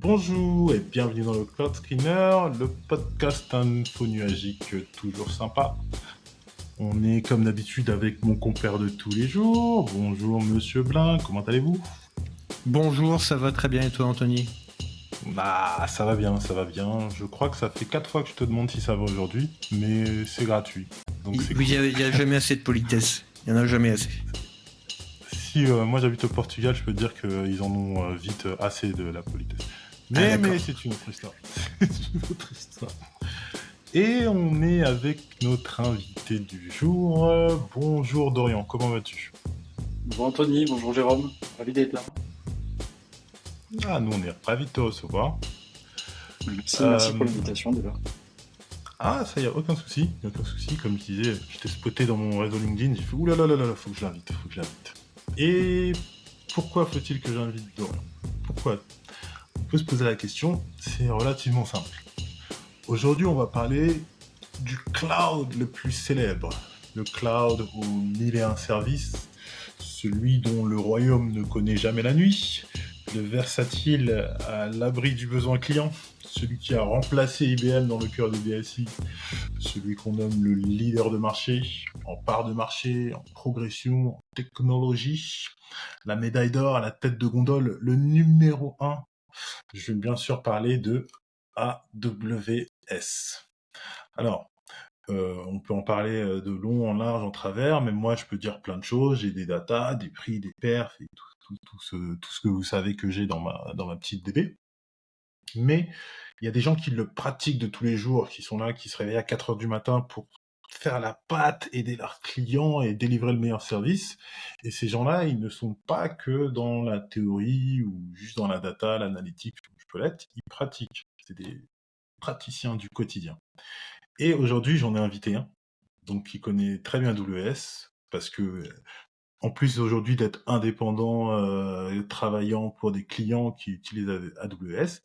Bonjour et bienvenue dans le Cloud Screener, le podcast info-nuagique toujours sympa. On est comme d'habitude avec mon compère de tous les jours. Bonjour Monsieur Blin, comment allez-vous? Bonjour, ça va très bien et toi Anthony? Bah ça va bien, ça va bien. Je crois que ça fait 4 fois que je te demande si ça va aujourd'hui, mais c'est gratuit. Donc c'est Oui, cool. il n'y a jamais assez de politesse. Il n'y en a jamais assez. Si moi j'habite au Portugal, je peux te dire qu'ils en ont vite assez de la politesse. Ah Mais d'accord. c'est une autre histoire. C'est une autre histoire. Et on est avec notre invité du jour. Bonjour Dorian, comment vas-tu? Bonjour Anthony, bonjour Jérôme, ravi d'être là. Ah, nous on est ravis de te recevoir. Merci pour Euh, l'invitation déjà. ça y a aucun souci, y a aucun souci. Comme je disais, je t'ai spoté dans mon réseau LinkedIn, j'ai fait oulala, faut que je l'invite, faut que je l'invite. Et pourquoi faut-il que j'invite Dorian? Pourquoi? On peut se poser la question, c'est relativement simple. Aujourd'hui, on va parler du cloud le plus célèbre. Le cloud aux 1001 services, celui dont le royaume ne connaît jamais la nuit, le versatile à l'abri du besoin client, celui qui a remplacé IBM dans le cœur des DSI, celui qu'on nomme le leader de marché, en part de marché, en progression, en technologie, la médaille d'or à la tête de gondole, le numéro 1. Je vais bien sûr parler de AWS. Alors, on peut en parler de long, en large, en travers, mais moi je peux dire plein de choses. J'ai des datas, des prix, des perfs et tout ce que vous savez que j'ai dans ma petite DB. Mais il y a des gens qui le pratiquent de tous les jours, qui sont là, qui se réveillent à 4 heures du matin pour faire la pâte, aider leurs clients et délivrer le meilleur service. Et ces gens-là, ils ne sont pas que dans la théorie ou juste dans la data, l'analytique, je peux l'être, ils pratiquent. C'est des praticiens du quotidien. Et aujourd'hui, j'en ai invité un, donc qui connaît très bien AWS, parce que en plus aujourd'hui d'être indépendant, travaillant pour des clients qui utilisent AWS,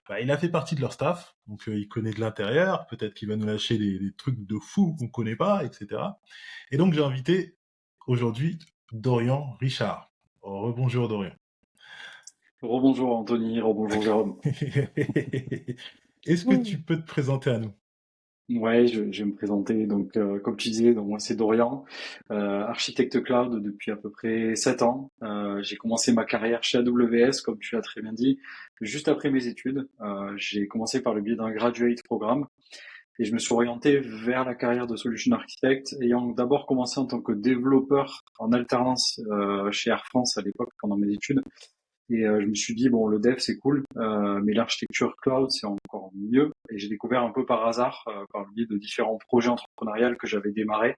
bah, il a fait partie de leur staff, donc il connaît de l'intérieur, peut-être qu'il va nous lâcher des trucs de fou qu'on connaît pas, etc. Et donc j'ai invité aujourd'hui Dorian Richard. Rebonjour Dorian. Rebonjour Anthony, rebonjour Jérôme. Est-ce que tu peux te présenter à nous? Ouais, je vais me présenter. Donc, comme tu disais, donc moi c'est Dorian, architecte cloud depuis à peu près 7 ans. J'ai commencé ma carrière chez AWS, comme tu l'as très bien dit, juste après mes études. J'ai commencé par le biais d'un graduate programme et je me suis orienté vers la carrière de solution architect, ayant d'abord commencé en tant que développeur en alternance chez Air France à l'époque pendant mes études. Et je me suis dit, bon, le dev, c'est cool, mais l'architecture cloud, c'est encore mieux. Et j'ai découvert un peu par hasard, par le biais de différents projets entrepreneuriaux que j'avais démarrés.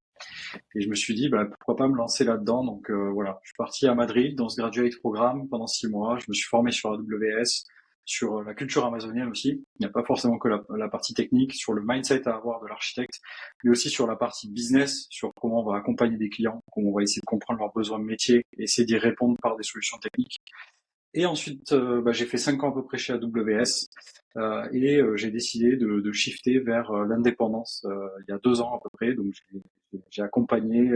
Et je me suis dit, bah, pourquoi pas me lancer là-dedans. Donc voilà, je suis parti à Madrid dans ce graduate programme pendant 6 mois. Je me suis formé sur AWS, sur la culture amazonienne aussi. Il n'y a pas forcément que la partie technique, sur le mindset à avoir de l'architecte, mais aussi sur la partie business, sur comment on va accompagner des clients, comment on va essayer de comprendre leurs besoins de métier, essayer d'y répondre par des solutions techniques. Et ensuite, bah, j'ai fait 5 ans à peu près chez AWS et j'ai décidé de shifter vers l'indépendance il y a 2 ans à peu près. Donc j'ai accompagné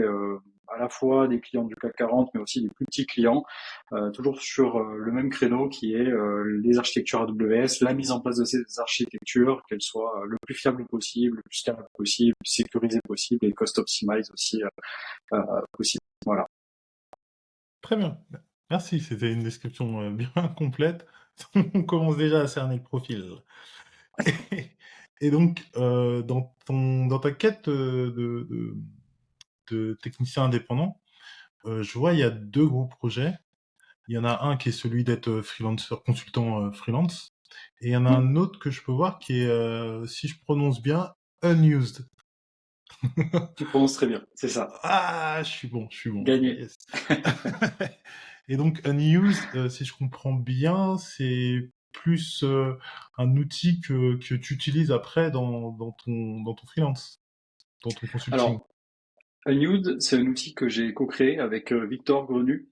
à la fois des clients du CAC 40, mais aussi des plus petits clients, toujours sur le même créneau qui est les architectures AWS, la mise en place de ces architectures, qu'elles soient le plus fiables possible, le plus scalable possible, le plus sécurisé possible et cost optimize aussi possible. Voilà. Très bien. Merci, c'était une description bien complète. On commence déjà à cerner le profil. Et donc, dans ta quête de technicien indépendant, je vois il y a deux gros projets. Il y en a un qui est celui d'être freelancer, consultant freelance, et il y en a Mm. un autre que je peux voir qui est, si je prononce bien, unused. Tu prononces très bien, c'est ça. Ah, je suis bon, Gagné. yes. Et donc unused, si je comprends bien, c'est plus un outil que tu utilises après dans ton freelance, dans ton consulting. Alors, Nude, c'est un outil que j'ai co-créé avec Victor Grenu,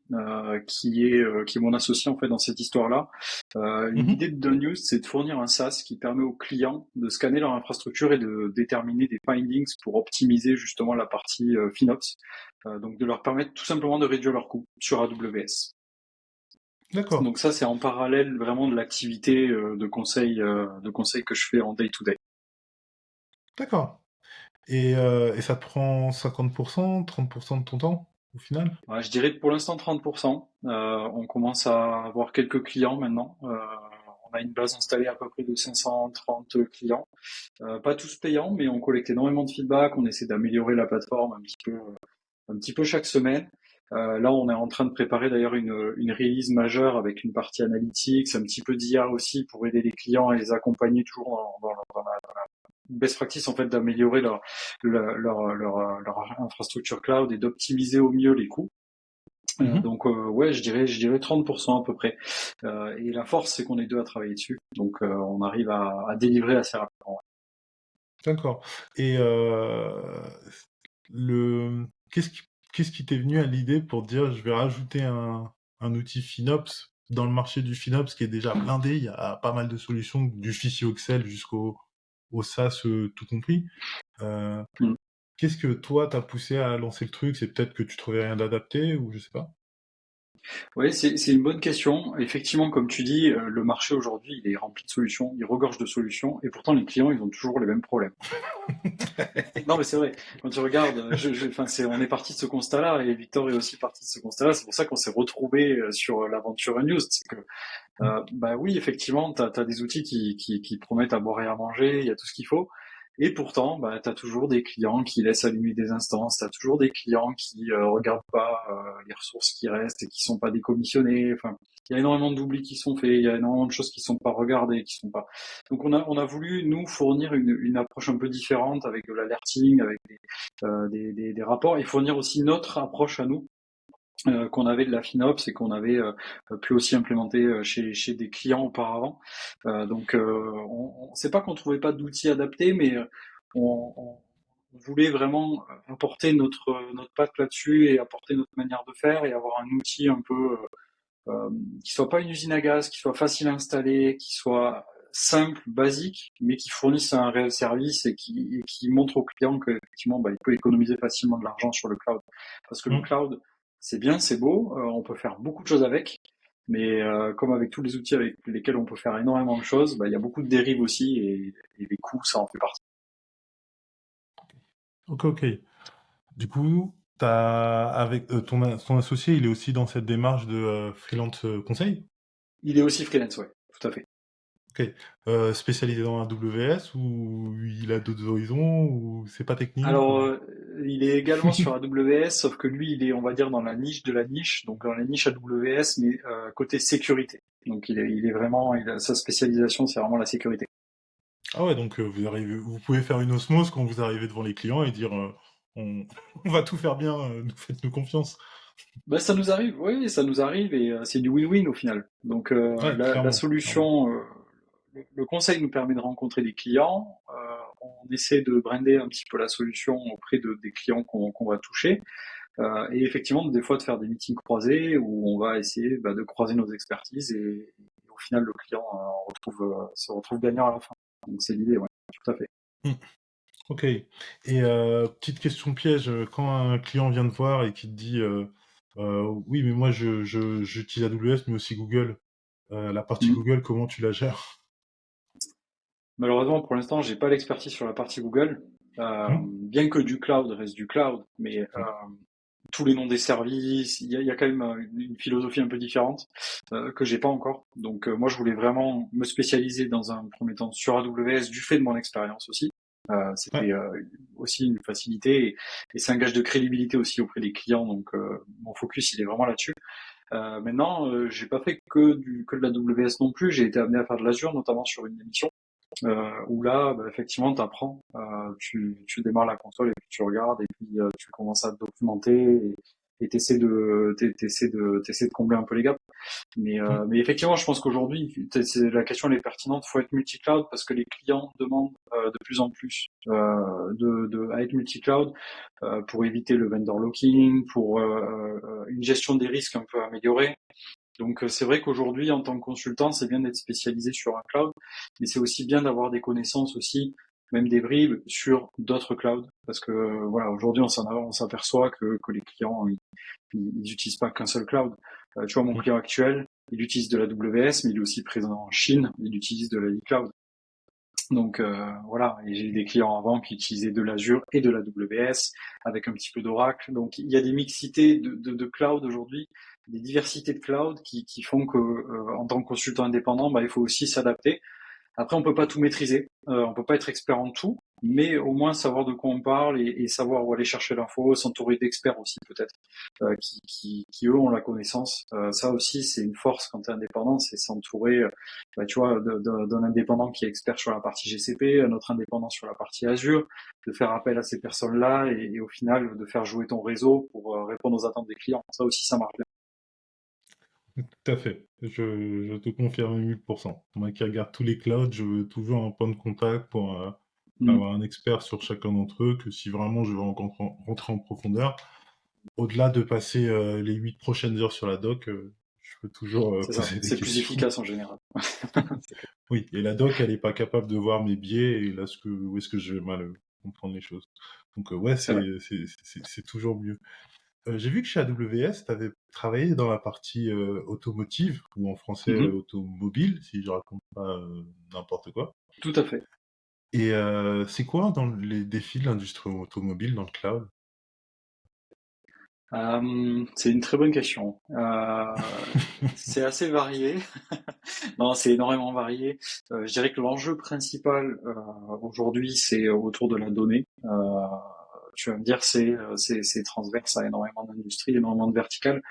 qui est mon associé en fait dans cette histoire-là. Mhm. L'idée de Nude, c'est de fournir un SaaS qui permet aux clients de scanner leur infrastructure et de déterminer des findings pour optimiser justement la partie FinOps. Donc de leur permettre tout simplement de réduire leurs coûts sur AWS. D'accord, Donc ça, c'est en parallèle vraiment de l'activité de conseil que je fais en day-to-day. d'accord. Et ça te prend 50%, 30% de ton temps, au final? Ouais, je dirais que pour l'instant 30%. On commence à avoir quelques clients maintenant. On a une base installée à peu près de 530 clients. Pas tous payants, mais on collecte énormément de feedback. On essaie d'améliorer la plateforme un petit peu chaque semaine. Là, on est en train de préparer d'ailleurs une release majeure avec une partie analytics, un petit peu d'IA aussi pour aider les clients et les accompagner toujours dans la best practice en fait d'améliorer leur infrastructure cloud et d'optimiser au mieux les coûts. Mhm. Donc ouais, je dirais 30% à peu près. Et la force, c'est qu'on est deux à travailler dessus. Donc on arrive à délivrer assez rapidement. D'accord. Et le qu'est-ce qui t'est venu à l'idée pour dire: «Je vais rajouter un outil FinOps» dans le marché du FinOps qui est déjà blindé, il y a pas mal de solutions, du fichier Excel jusqu'au au SaaS, tout compris. Heu, Ouais. Qu'est-ce que toi t'as poussé à lancer le truc? C'est peut-être que tu trouvais rien d'adapté ou je sais pas? Oui, c'est une bonne question. Effectivement, comme tu dis, le marché aujourd'hui, il est rempli de solutions, il regorge de solutions, et pourtant les clients, ils ont toujours les mêmes problèmes. Non, mais c'est vrai. Quand tu regardes, enfin, on est parti de ce constat-là, et Victor est aussi parti de ce constat-là. C'est pour ça qu'on s'est retrouvé sur l'aventure News. C'est que, Mmh. bah oui, effectivement, t'as des outils qui promettent à boire et à manger, il y a tout ce qu'il faut. Et pourtant, bah, t'as toujours des clients qui laissent allumer des instances, t'as toujours des clients qui regardent pas les ressources qui restent et qui sont pas décommissionnées. Enfin, il y a énormément d'oublis qui sont faits, il y a énormément de choses qui sont pas regardées, qui sont pas. Donc on a voulu nous fournir une approche un peu différente avec de l'alerting, avec des rapports, et fournir aussi notre approche à nous qu'on avait de la FinOps et qu'on avait pu aussi implémenter chez des clients auparavant. Donc, c'est pas qu'on trouvait pas d'outils adaptés, mais on voulait vraiment apporter notre patte là-dessus et apporter notre manière de faire et avoir un outil un peu qui soit pas une usine à gaz, qui soit facile à installer, qui soit simple, basique, mais qui fournisse un réel service et qui montre au client qu'effectivement, bah, il peut économiser facilement de l'argent sur le cloud. Parce que le Mmh. cloud, c'est bien, c'est beau, on peut faire beaucoup de choses avec, mais comme avec tous les outils avec lesquels on peut faire énormément de choses, bah, il y a beaucoup de dérives aussi, et les coûts, ça en fait partie. OK, OK. Du coup, avec, ton associé, il est aussi dans cette démarche de, freelance, conseil? Il est aussi freelance, ouais, tout à fait. OK. Spécialisé dans AWS ou il a d'autres horizons ou c'est pas technique Alors, ou? il est également sur AWS, sauf que lui, il est, on va dire, dans la niche de la niche, donc dans la niche AWS, mais côté sécurité. Donc, il est vraiment, sa spécialisation, c'est vraiment la sécurité. Ah ouais, donc vous pouvez faire une osmose quand vous arrivez devant les clients et dire on, on va tout faire bien, faites-nous confiance. Bah, ça nous arrive, oui, ça nous arrive, et c'est du win-win au final. Donc, Ouais, la clairement, clairement. solution, le conseil nous permet de rencontrer des clients. On essaie de brander un petit peu la solution auprès des clients qu'on va toucher. Et effectivement, des fois, de faire des meetings croisés où on va essayer bah, de croiser nos expertises, et au final, le client se retrouve gagnant à la fin. Donc, c'est l'idée, ouais, tout à fait. Hmm. Ok. Et petite question piège, quand un client vient te voir et qui te dit oui, mais moi j'utilise AWS mais aussi Google, la partie Mm. Google, comment tu la gères? Malheureusement, pour l'instant, j'ai pas l'expertise sur la partie Google, Hmm. bien que du cloud reste du cloud, mais tous les noms des services, il y a quand même une philosophie un peu différente que j'ai pas encore. Donc, moi, je voulais vraiment me spécialiser dans un premier temps sur AWS du fait de mon expérience aussi. Ouais. C'était aussi une facilité, et c'est un gage de crédibilité aussi auprès des clients. Donc, mon focus, il est vraiment là-dessus. Maintenant, j'ai pas fait que de la WS non plus. J'ai été amené à faire de l'Azure, notamment sur une émission où là, bah, effectivement, tu apprends, tu démarres la console et puis tu regardes, et puis tu commences à te documenter, et t'essaies de combler un peu les gaps. Mais, Hmm. effectivement, je pense qu'aujourd'hui, la question elle est pertinente. Il faut être multi-cloud parce que les clients demandent de plus en plus à être multi-cloud pour éviter le vendor locking, pour une gestion des risques un peu améliorée. Donc c'est vrai qu'aujourd'hui, en tant que consultant, c'est bien d'être spécialisé sur un cloud, mais c'est aussi bien d'avoir des connaissances aussi, même des bribes sur d'autres clouds, parce que voilà, aujourd'hui, on s'aperçoit que les clients, ils utilisent pas qu'un seul cloud. Tu vois, mon Hmm. client actuel, il utilise de la WS, mais il est aussi présent en Chine, il utilise de la iCloud. Donc voilà, et j'ai eu des clients avant qui utilisaient de l'Azure et de la WS avec un petit peu d'Oracle. Donc il y a des mixités de cloud aujourd'hui, des diversités de cloud qui font que en tant que consultant indépendant, il faut aussi s'adapter. Après, on peut pas tout maîtriser, on peut pas être expert en tout, mais au moins savoir de quoi on parle et savoir où aller chercher l'info, s'entourer d'experts aussi peut-être, qui eux ont la connaissance. Ça aussi, c'est une force quand tu es indépendant, c'est s'entourer, tu vois, d'un indépendant qui est expert sur la partie GCP, un autre indépendant sur la partie Azure, de faire appel à ces personnes-là et au final de faire jouer ton réseau pour répondre aux attentes des clients. Ça aussi, ça marche bien. Tout à fait. Je te confirme 1000%. Moi qui regarde tous les clouds, je veux toujours un point de contact pour Mm. avoir un expert sur chacun d'entre eux, que si vraiment je veux rentrer en profondeur, au-delà de passer les 8 prochaines heures sur la doc, je peux toujours C'est ça, poser des c'est plus questions. efficace en général. Oui, et la doc, elle est pas capable de voir mes biais et là, où est-ce que je vais mal comprendre les choses. Donc, ouais, C'est vrai. c'est toujours mieux. J'ai vu que chez AWS, tu avais travaillé dans la partie automotive, ou en français Mhm. automobile, si je raconte pas n'importe quoi. Tout à fait. Et c'est quoi dans les défis de l'industrie automobile dans le cloud? C'est une très bonne question. C'est assez varié. Non, c'est énormément varié. Je dirais que l'enjeu principal aujourd'hui, c'est autour de la donnée. Tu vas me dire, c'est transverse à énormément d'industries, énormément de verticales.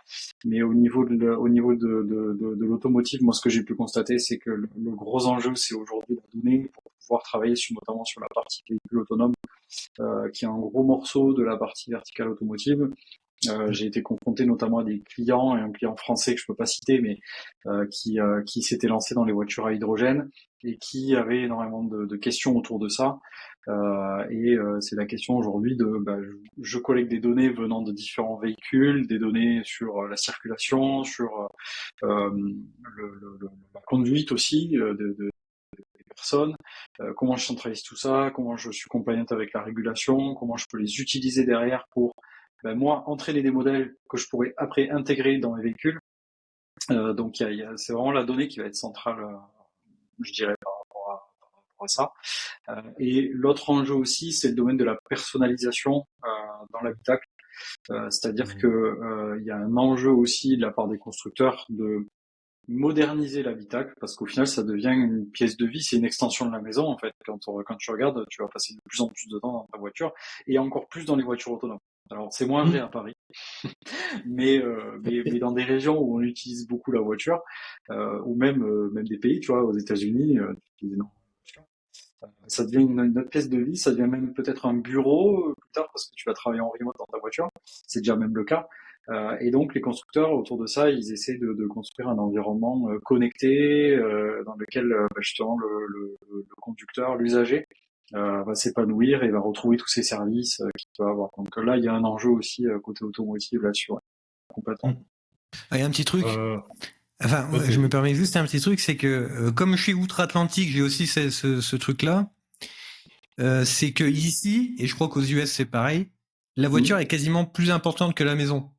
Mais au niveau de l'automotive, moi, ce que j'ai pu constater, c'est que le gros enjeu, c'est aujourd'hui la donnée pour pouvoir travailler notamment sur la partie véhicule autonome, qui est un gros morceau de la partie verticale automotive. J'ai été confronté notamment à des clients et un client français que je peux pas citer, mais qui s'était lancé dans les voitures à hydrogène et qui avait énormément de questions autour de ça. C'est la question aujourd'hui de je collecte des données venant de différents véhicules, des données sur la circulation, sur la conduite aussi des personnes, comment je centralise tout ça, comment je suis compliant avec la régulation, comment je peux les utiliser derrière pour moi entraîner des modèles que je pourrais après intégrer dans mes véhicules. Donc c'est vraiment la donnée qui va être centrale, je dirais, par rapport à ça. Et l'autre enjeu aussi, c'est le domaine de la personnalisation dans l'habitacle. C'est-à-dire que il y a un enjeu aussi de la part des constructeurs de moderniser l'habitacle parce qu'au final ça devient une pièce de vie, c'est une extension de la maison en fait. Quand tu regardes, tu vas passer de plus en plus de temps dans ta voiture et encore plus dans les voitures autonomes. Alors c'est moins vrai à Paris, mais dans des régions où on utilise beaucoup la voiture ou même des pays, tu vois, aux États-Unis, tu utilises énormément la voiture. Ça devient une autre pièce de vie, ça devient même peut-être un bureau plus tard parce que tu vas travailler en remote dans ta voiture. C'est déjà même le cas. Et donc les constructeurs autour de ça, ils essaient de construire un environnement connecté dans lequel justement le conducteur, l'usager, va s'épanouir et va retrouver tous ces services qu'il peut avoir. Donc là, il y a un enjeu aussi côté automotive là-dessus, ouais, complètement. Ah, il y a un petit truc. Euh, Enfin, Vas-y, je me vas-y. permets juste un petit truc, c'est que comme je suis outre-Atlantique, j'ai aussi ce truc-là. C'est que ici, et je crois qu'aux US c'est pareil, la voiture est quasiment plus importante que la maison.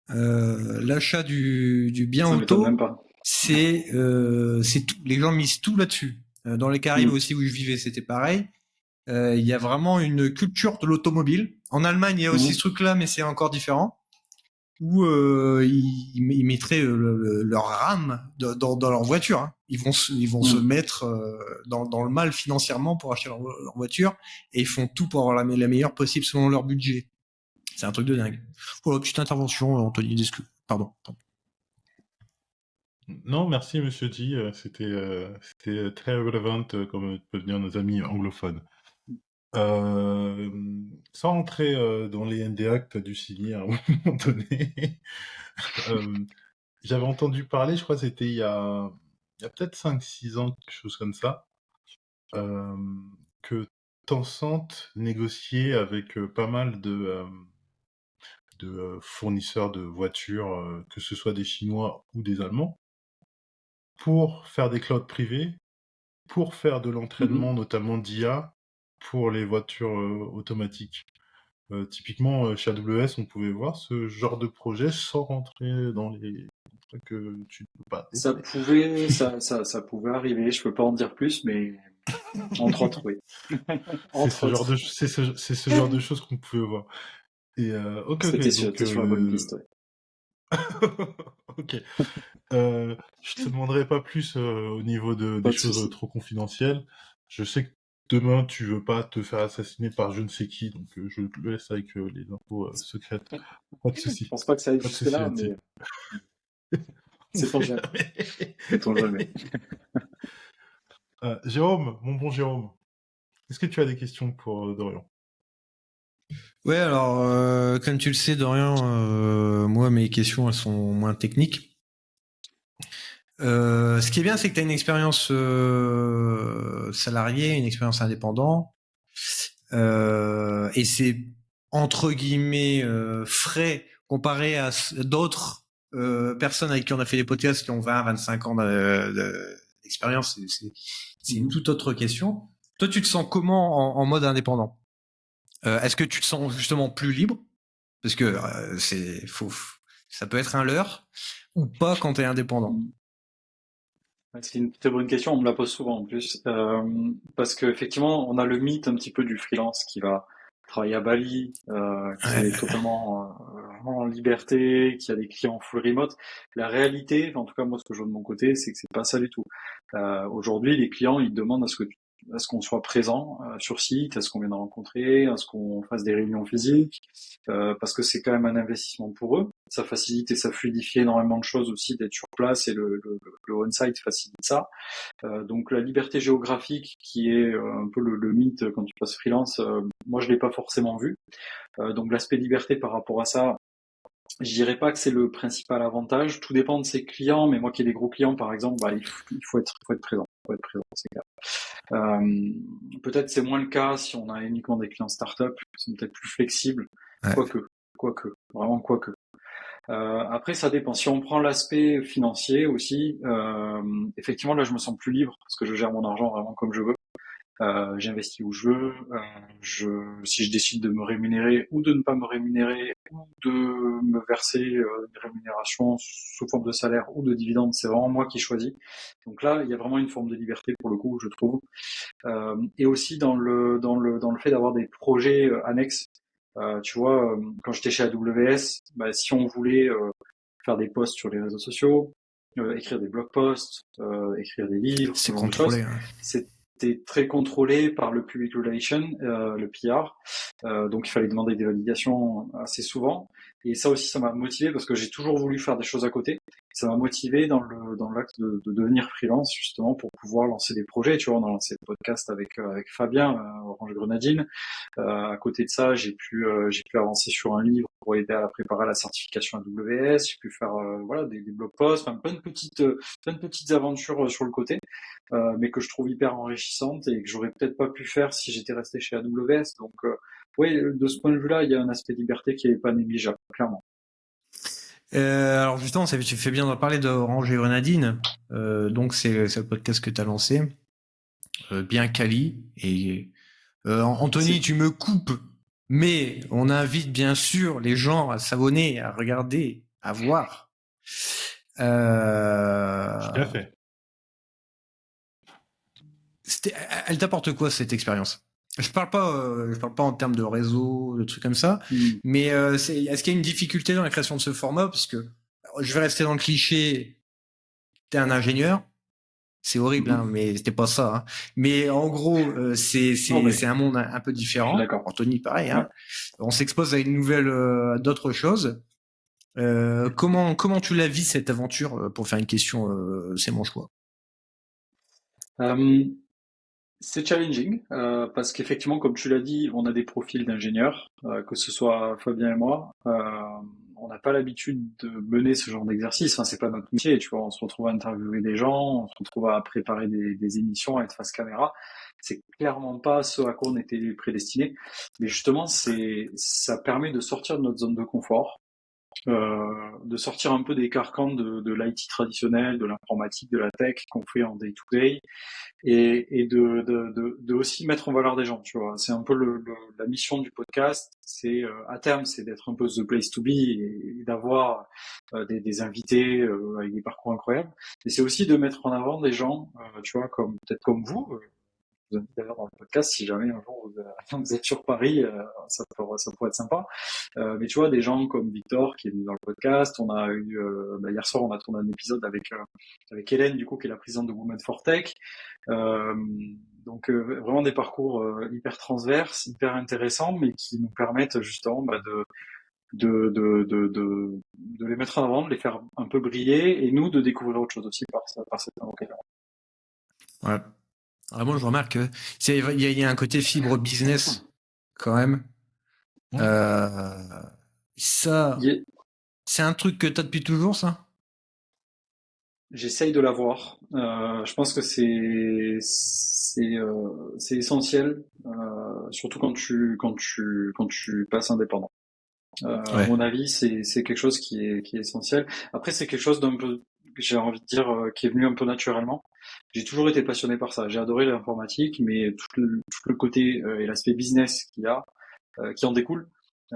L'achat du bien Ça m'étonne même auto, pas. c'est tout. Les gens misent tout là-dessus. Dans les Caraïbes Mm. aussi où je vivais, c'était pareil. Il y a vraiment une culture de l'automobile. En Allemagne, il y a aussi Mm. ce truc-là, mais c'est encore différent. Où ils mettraient leur rame dans leur voiture. Hein. Ils vont se Mm. mettre dans le mal financièrement pour acheter leur voiture et ils font tout pour avoir la meilleure possible selon leur budget. C'est un truc de dingue. Voilà, petite intervention, Anthony. Pardon. Non, merci, monsieur G. C'était très relevant, comme peuvent dire nos amis anglophones. Euh, Sans rentrer dans les NDA que tu as dû signer à un moment donné, euh, j'avais entendu parler, je crois que c'était il y a peut-être 5 6 ans, quelque chose comme ça, euh, que Tencent négociait avec pas mal de fournisseurs de voitures, que ce soit des Chinois ou des Allemands, pour faire des clouds privés, pour faire de Mhm. l'entraînement, notamment d'IA, pour les voitures automatiques. Typiquement, chez AWS, on pouvait voir ce genre de projet sans rentrer dans les toi que tu ne peux pas Ça dévoiler. pouvait, ça pouvait arriver. Je peux pas en dire plus, mais entre autres, oui. Entre autres. C'est ce genre de choses qu'on pouvait voir. Et ok, T'es donc sur la bonne piste, ouais. ok. Je te demanderai pas plus au niveau Pas des de choses souci. trop confidentielles. Je sais que demain tu veux pas te faire assassiner par je ne sais qui, donc je te laisse avec les infos secrètes. Pas de Je souci. pense pas que ça aille Pas de souci jusque-là, là-dessus. mais On sait-on sait jamais. jamais. Sait-on jamais. Jérôme, mon bon Jérôme, est-ce que tu as des questions pour Dorian? Ouais, alors, comme tu le sais, Dorian, moi, mes questions, elles sont moins techniques. Ce qui est bien, c'est que tu as une expérience salariée, une expérience indépendant, et c'est entre guillemets frais comparé à d'autres personnes avec qui on a fait des podcasts qui ont 20, 25 ans d'expérience. C'est une toute autre question. Toi, tu te sens comment en mode indépendant? Est-ce que tu te sens justement plus libre? Parce que ça peut être un leurre ou pas quand tu es indépendant. C'est une très bonne question, on me la pose souvent en plus, parce qu'effectivement, on a le mythe un petit peu du freelance qui va travailler à Bali, qui est Ouais. totalement en liberté, qui a des clients full remote. La réalité, enfin, en tout cas moi ce que je vois de mon côté, c'est que c'est pas ça du tout. Aujourd'hui, les clients ils demandent à ce qu'on soit présent sur site, à ce qu'on vienne rencontrer, à ce qu'on fasse des réunions physiques, parce que c'est quand même un investissement pour eux. Ça facilite et ça fluidifie énormément de choses aussi d'être sur place et le on-site facilite ça. Donc la liberté géographique qui est un peu le mythe quand tu passes freelance, moi je l'ai pas forcément vu. Donc l'aspect liberté par rapport à ça, je dirais pas que c'est le principal avantage. Tout dépend de ses clients, mais moi qui ai des gros clients par exemple, bah, il faut être présent. Faut être présent, c'est clair. Peut-être c'est moins le cas si on a uniquement des clients start-up, qui sont peut-être plus flexibles. Ouais. Quoique, vraiment quoique. Après, ça dépend. Si on prend l'aspect financier aussi, effectivement, là, je me sens plus libre parce que je gère mon argent vraiment comme je veux. J'investis où je veux. Si je décide de me rémunérer ou de ne pas me rémunérer ou de me verser une rémunération sous forme de salaire ou de dividende, c'est vraiment moi qui choisis. Donc là, il y a vraiment une forme de liberté pour le coup, je trouve. Et aussi dans le fait d'avoir des projets annexes. Tu vois, quand j'étais chez AWS, bah, si on voulait faire des posts sur les réseaux sociaux, écrire des blog posts, écrire des livres, ce C'est genre de choses, contrôlé. Hein. c'était très contrôlé par le Public Relation, le PR. Donc il fallait demander des validations assez souvent. Et ça aussi, ça m'a motivé parce que j'ai toujours voulu faire des choses à côté. Ça m'a motivé dans l'acte de devenir freelance justement pour pouvoir lancer des projets. Tu vois, on a lancé le podcast avec Fabien, Orange Grenadine. À côté de ça, j'ai pu avancer sur un livre pour aider à préparer la certification AWS. J'ai pu faire voilà des blog posts, enfin, plein de petites aventures sur le côté, mais que je trouve hyper enrichissantes et que j'aurais peut-être pas pu faire si j'étais resté chez AWS. Donc oui, de ce point de vue-là, il y a un aspect liberté qui est pas négligeable, clairement. Alors justement, tu fais bien d'en parler d'Orange et Grenadine. Donc c'est le podcast que tu as lancé, bien quali. Et Anthony, C'est tu me coupes, mais on invite bien sûr les gens à s'abonner, à regarder, à voir. Tout à fait. Elle t'apporte quoi cette expérience? Je parle pas en termes de réseau, de trucs comme ça, mais est-ce qu'il y a une difficulté dans la création de ce format? Parce que je vais rester dans le cliché, t'es un ingénieur, c'est horrible, hein, mais c'était pas ça. Hein. Mais en gros, Non, mais c'est un monde un peu je suis différent. d'accord. Anthony, pareil. Ouais. Hein. On s'expose à une nouvelle, d'autres choses. Comment tu la vis cette aventure? Pour faire une question, c'est mon choix. Euh, C'est challenging parce qu'effectivement, comme tu l'as dit, on a des profils d'ingénieurs, que ce soit Fabien et moi. On n'a pas l'habitude de mener ce genre d'exercice. Enfin, c'est pas notre métier, tu vois. On se retrouve à interviewer des gens, on se retrouve à préparer des émissions, à être face caméra. C'est clairement pas ce à quoi on était prédestiné. Mais justement, ça permet de sortir de notre zone de confort. de sortir un peu des carcans de l'IT traditionnel, de l'informatique, de la tech qu'on fait en day-to-day, et de aussi mettre en valeur des gens, tu vois. C'est un peu la mission du podcast, c'est à terme, c'est d'être un peu the place to be et d'avoir des invités avec des parcours incroyables. Et c'est aussi de mettre en avant des gens, tu vois, comme peut-être comme vous. Je vous invite d'ailleurs dans le podcast si jamais un jour vous êtes sur Paris, ça pourrait être sympa. Mais tu vois, des gens comme Victor qui est venu dans le podcast, on a eu hier soir on a tourné un épisode avec Hélène du coup qui est la présidente de Women for Tech. Euh, donc vraiment des parcours hyper transverses, hyper intéressants, mais qui nous permettent justement de les mettre en avant, de les faire un peu briller, et nous de découvrir autre chose aussi par cette occasion. Ouais. Vraiment, je remarque que il y a un côté fibre business quand même. Ça, c'est un truc que tu as depuis toujours, ça? J'essaye de l'avoir. Je pense que c'est essentiel, surtout quand tu passes indépendant. À mon avis, c'est quelque chose qui est essentiel. Après, c'est quelque chose d'un peu, j'ai envie de dire, qui est venu un peu naturellement. J'ai toujours été passionné par ça. J'ai adoré l'informatique, mais tout le côté et l'aspect business qui en découle,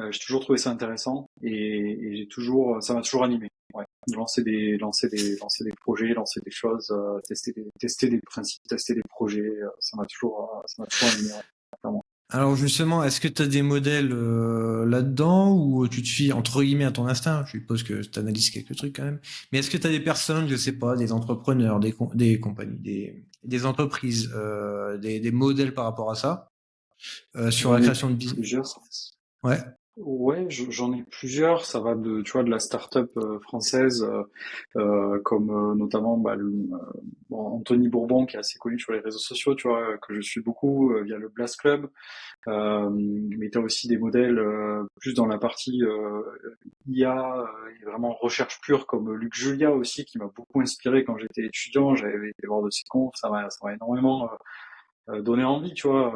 j'ai toujours trouvé ça intéressant et ça m'a toujours animé. Ouais. Lancer des projets, lancer des choses, tester des principes, tester des projets, ça m'a toujours animé, ouais, clairement. Alors justement, est-ce que tu as des modèles là-dedans ou tu te fies entre guillemets à ton instinct? Je suppose que tu analyses quelques trucs quand même. Mais est-ce que tu as des personnes, je sais pas, des entrepreneurs, des compagnies, des entreprises, des modèles par rapport à ça sur la création de business? Plusieurs. Ouais. Ouais, j'en ai plusieurs. Ça va tu vois, de la start-up française, comme notamment Anthony Bourbon, qui est assez connu sur les réseaux sociaux, tu vois, que je suis beaucoup via le Blast Club. Mais tu as aussi des modèles plus dans la partie IA et vraiment recherche pure, comme Luc Julia aussi, qui m'a beaucoup inspiré quand j'étais étudiant. J'avais été voir de ses confs, ça m'a énormément donné envie, tu vois.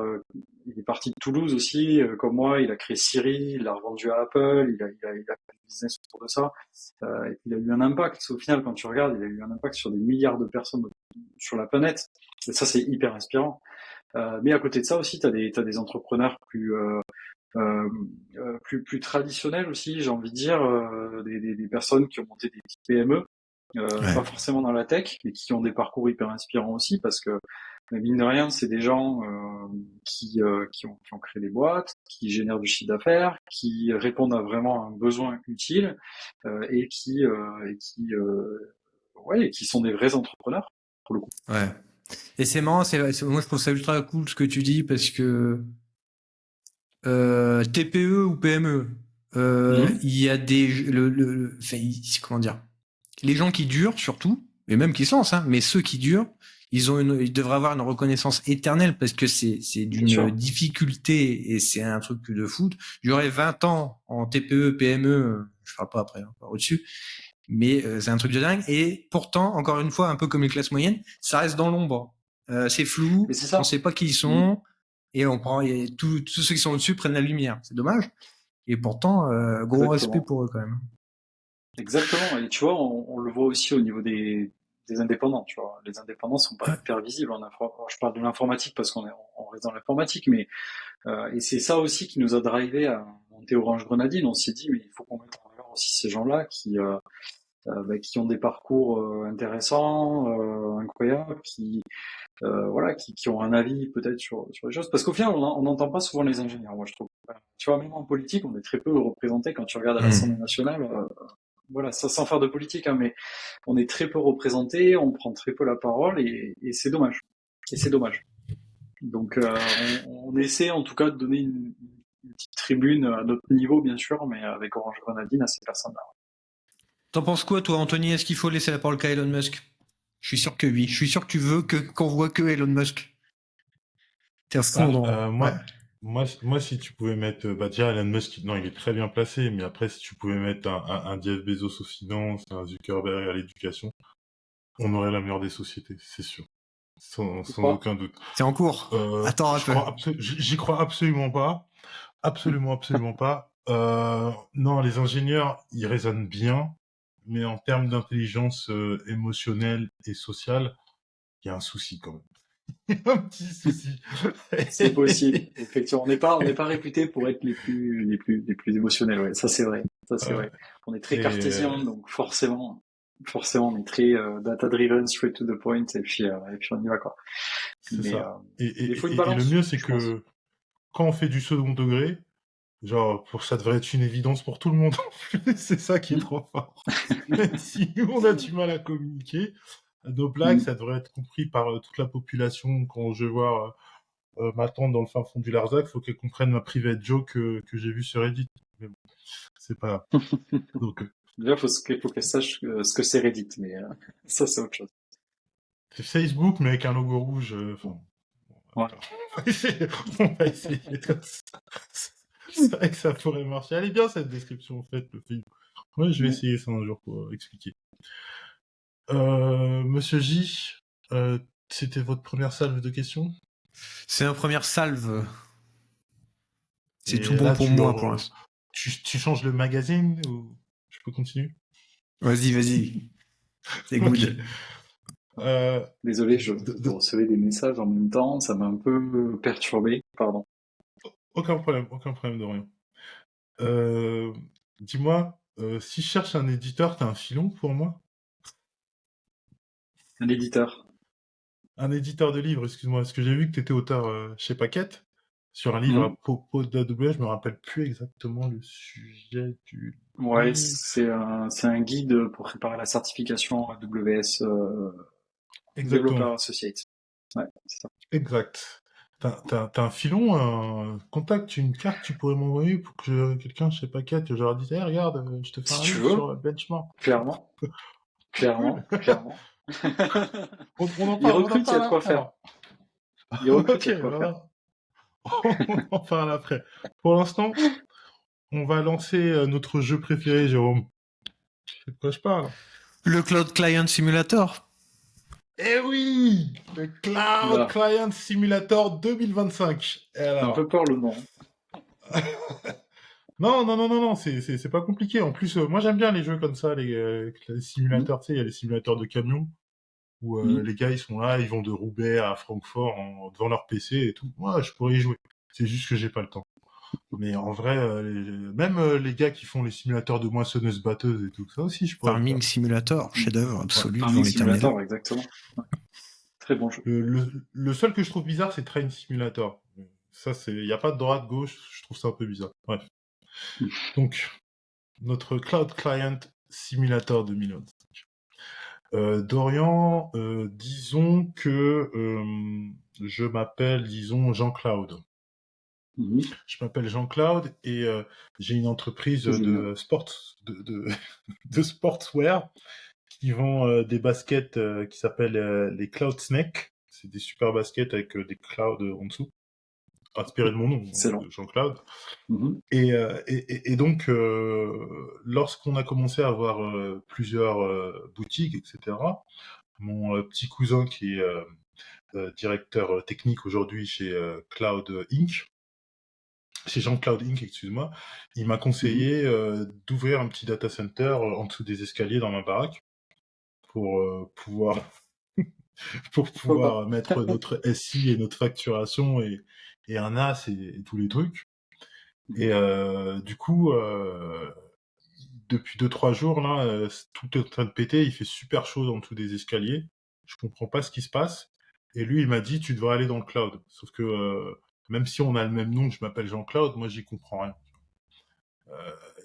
Il est parti de Toulouse aussi, comme moi. Il a créé Siri, il l'a revendu à Apple, il a fait du business autour de ça. Et puis il a eu un impact. Au final, quand tu regardes, il a eu un impact sur des milliards de personnes sur la planète. Et ça, c'est hyper inspirant. Mais à côté de ça aussi, t'as des entrepreneurs plus traditionnels aussi, j'ai envie de dire, des personnes qui ont monté des petites PME, pas forcément dans la tech, mais qui ont des parcours hyper inspirants aussi, parce que mine de rien, c'est des gens qui ont créé des boîtes, qui génèrent du chiffre d'affaires, qui répondent à vraiment un besoin utile et qui sont des vrais entrepreneurs pour le coup. Ouais. Et c'est marrant, moi je trouve ça ultra cool ce que tu dis parce que TPE ou PME, il y a comment dire, les gens qui durent surtout, et même qui se lancent, hein, mais ceux qui durent, ils devraient avoir une reconnaissance éternelle parce que c'est d'une difficulté et c'est un truc de fou. Durer 20 ans en TPE, PME, je parle pas après, encore au-dessus, mais c'est un truc de dingue. Et pourtant, encore une fois, un peu comme les classes moyennes, ça reste dans l'ombre. C'est flou, on sait pas qui ils sont, et tous ceux qui sont au-dessus prennent la lumière. C'est dommage. Et pourtant, gros respect pour eux quand même. Exactement. Et tu vois, on le voit aussi au niveau des indépendants, tu vois. Les indépendants sont pas hyper visibles je parle de l'informatique parce qu'on reste dans l'informatique, mais et c'est ça aussi qui nous a drivé à monter Orange Grenadine. On s'est dit, mais il faut qu'on mette en valeur aussi ces gens-là qui ont des parcours intéressants, incroyables, qui ont un avis peut-être sur les choses. Parce qu'au final, on n'entend pas souvent les ingénieurs, moi je trouve. Tu vois, même en politique, on est très peu représenté quand tu regardes à l'Assemblée nationale. Voilà, sans faire de politique, hein, mais on est très peu représenté, on prend très peu la parole et c'est dommage. Et c'est dommage. Donc on essaie en tout cas de donner une petite tribune à notre niveau, bien sûr, mais avec Orange Grenadine à ces personnes-là. T'en penses quoi, toi, Anthony? Est-ce qu'il faut laisser la parole qu'à Elon Musk? Je suis sûr que oui. Je suis sûr que tu veux qu'on voit que Elon Musk. T'es à fond dans... Moi, si tu pouvais mettre, déjà, Elon Musk, non, il est très bien placé, mais après, si tu pouvais mettre un Jeff Bezos aux finances, un Zuckerberg à l'éducation, on aurait la meilleure des sociétés, c'est sûr. Sans aucun doute. C'est en cours. Attends un peu. J'y crois absolument pas. Absolument pas. Non, les ingénieurs, ils raisonnent bien, mais en termes d'intelligence émotionnelle et sociale, il y a un souci quand même. Il y a un petit souci. C'est possible. Effectivement, on n'est pas réputé pour être les plus émotionnels. Ouais, ça c'est vrai. Ça c'est Euh, vrai. On est très et cartésien, donc forcément, on est très data driven, straight to the point, et puis on y va quoi. c'est Mais ça. Et, il faut une le balance, mieux, c'est je pense. que quand on fait du second degré, genre, ça devrait être une évidence pour tout le monde. C'est ça qui est Hmm. trop fort. Même si nous, on a du mal à communiquer, nos blagues, Hmm. ça devrait être compris par toute la population. Quand je vais voir ma tante dans le fin fond du Larzac, faut qu'elle comprenne ma private joke que j'ai vue sur Reddit. Mais bon, c'est pas grave. Donc, Déjà, faut qu'elle sache ce que c'est Reddit, mais ça c'est autre chose. c'est Facebook, mais avec un logo rouge. Enfin, Ouais. on va essayer, on va essayer comme ça. C'est vrai que ça pourrait marcher. Elle est bien cette description, en fait, le film. Ouais, je vais Ouais. essayer ça un jour pour expliquer. Monsieur J, c'était votre première salve de questions. C'est ma première salve. C'est tout Et bon là, pour moi pour l'instant. tu changes le magazine ou je peux continuer? Vas-y. C'est Ok. good. Désolé, je De- recevais des messages en même temps, ça m'a un peu perturbé. Pardon. aucun problème de rien. Euh, dis-moi, si je cherche un éditeur, t'as un filon pour moi? Un éditeur. Un éditeur de livres, excuse-moi, parce que j'ai vu que t'étais auteur chez Paquette, sur un livre à Hmm. propos d'AWS, je me rappelle plus exactement le sujet du Ouais, livre. c'est un guide pour préparer la certification AWS Developer Exactement, Associate. Ouais, c'est ça. exact. T'as un filon, un contact, une carte, tu pourrais m'envoyer pour que quelqu'un chez Paquette, je leur dise, hey, regarde, je te fais Si un tu livre veux, sur Benchmark. clairement, Cool. clairement. On Il en recrute, il y a parle de quoi après, faire. alors. Il recrute, il Ok, y a de quoi faire. voilà. On en parle après. Pour l'instant, on va lancer notre jeu préféré, Jérôme. Tu sais de quoi je parle? Le Cloud Client Simulator. Eh oui! Le Cloud Oula, Client Simulator 2025. Et ça fait un peu alors? peur le nom. Non, c'est pas compliqué. En plus, moi j'aime bien les jeux comme ça, les Hmm, simulateurs, tu sais, il y a les simulateurs de camions, où hmm. les gars ils sont là, ils vont de Roubaix à Francfort devant leur PC et tout. Moi, je pourrais y jouer. C'est juste que j'ai pas le temps. Mais en vrai, même les gars qui font les simulateurs de moissonneuses-batteuses et tout, ça aussi je pourrais le faire. Farming Simulator, chef-d'œuvre Ouais. absolu devant Farming l'éternel. Simulator, exactement. Ouais, très bon jeu. Le seul que je trouve bizarre, c'est Train Simulator. Ça, il n'y a pas de droite, gauche, je trouve ça un peu bizarre. Bref. Donc, notre Cloud Client Simulator 2025. Dorian, disons que je m'appelle, disons, Jean-Claude. Mhm. Je m'appelle Jean-Claude et j'ai une entreprise C'est génial. de sport, de sportswear qui vend des baskets qui s'appellent les Cloud Snake. C'est des super baskets avec des clouds en dessous, inspiré de mon nom, hein, Excellent. de Jean-Claude. Mhm. Et donc, lorsqu'on a commencé à avoir plusieurs boutiques, etc., mon petit cousin qui est directeur technique aujourd'hui chez Cloud Inc., chez Jean-Claude Inc., excuse-moi, il m'a Mhm. conseillé d'ouvrir un petit data center en dessous des escaliers dans ma baraque pour pouvoir pour Pourquoi pouvoir mettre notre SI et notre facturation et un NAS et tous les trucs. pas? Et du coup, depuis 2-3 jours, là, tout est en train de péter, il fait super chaud en dessous des escaliers. Je comprends pas ce qui se passe. Et lui, il m'a dit, tu devrais aller dans le cloud. Sauf que, même si on a le même nom, que je m'appelle Jean-Claude, moi, j'y comprends rien.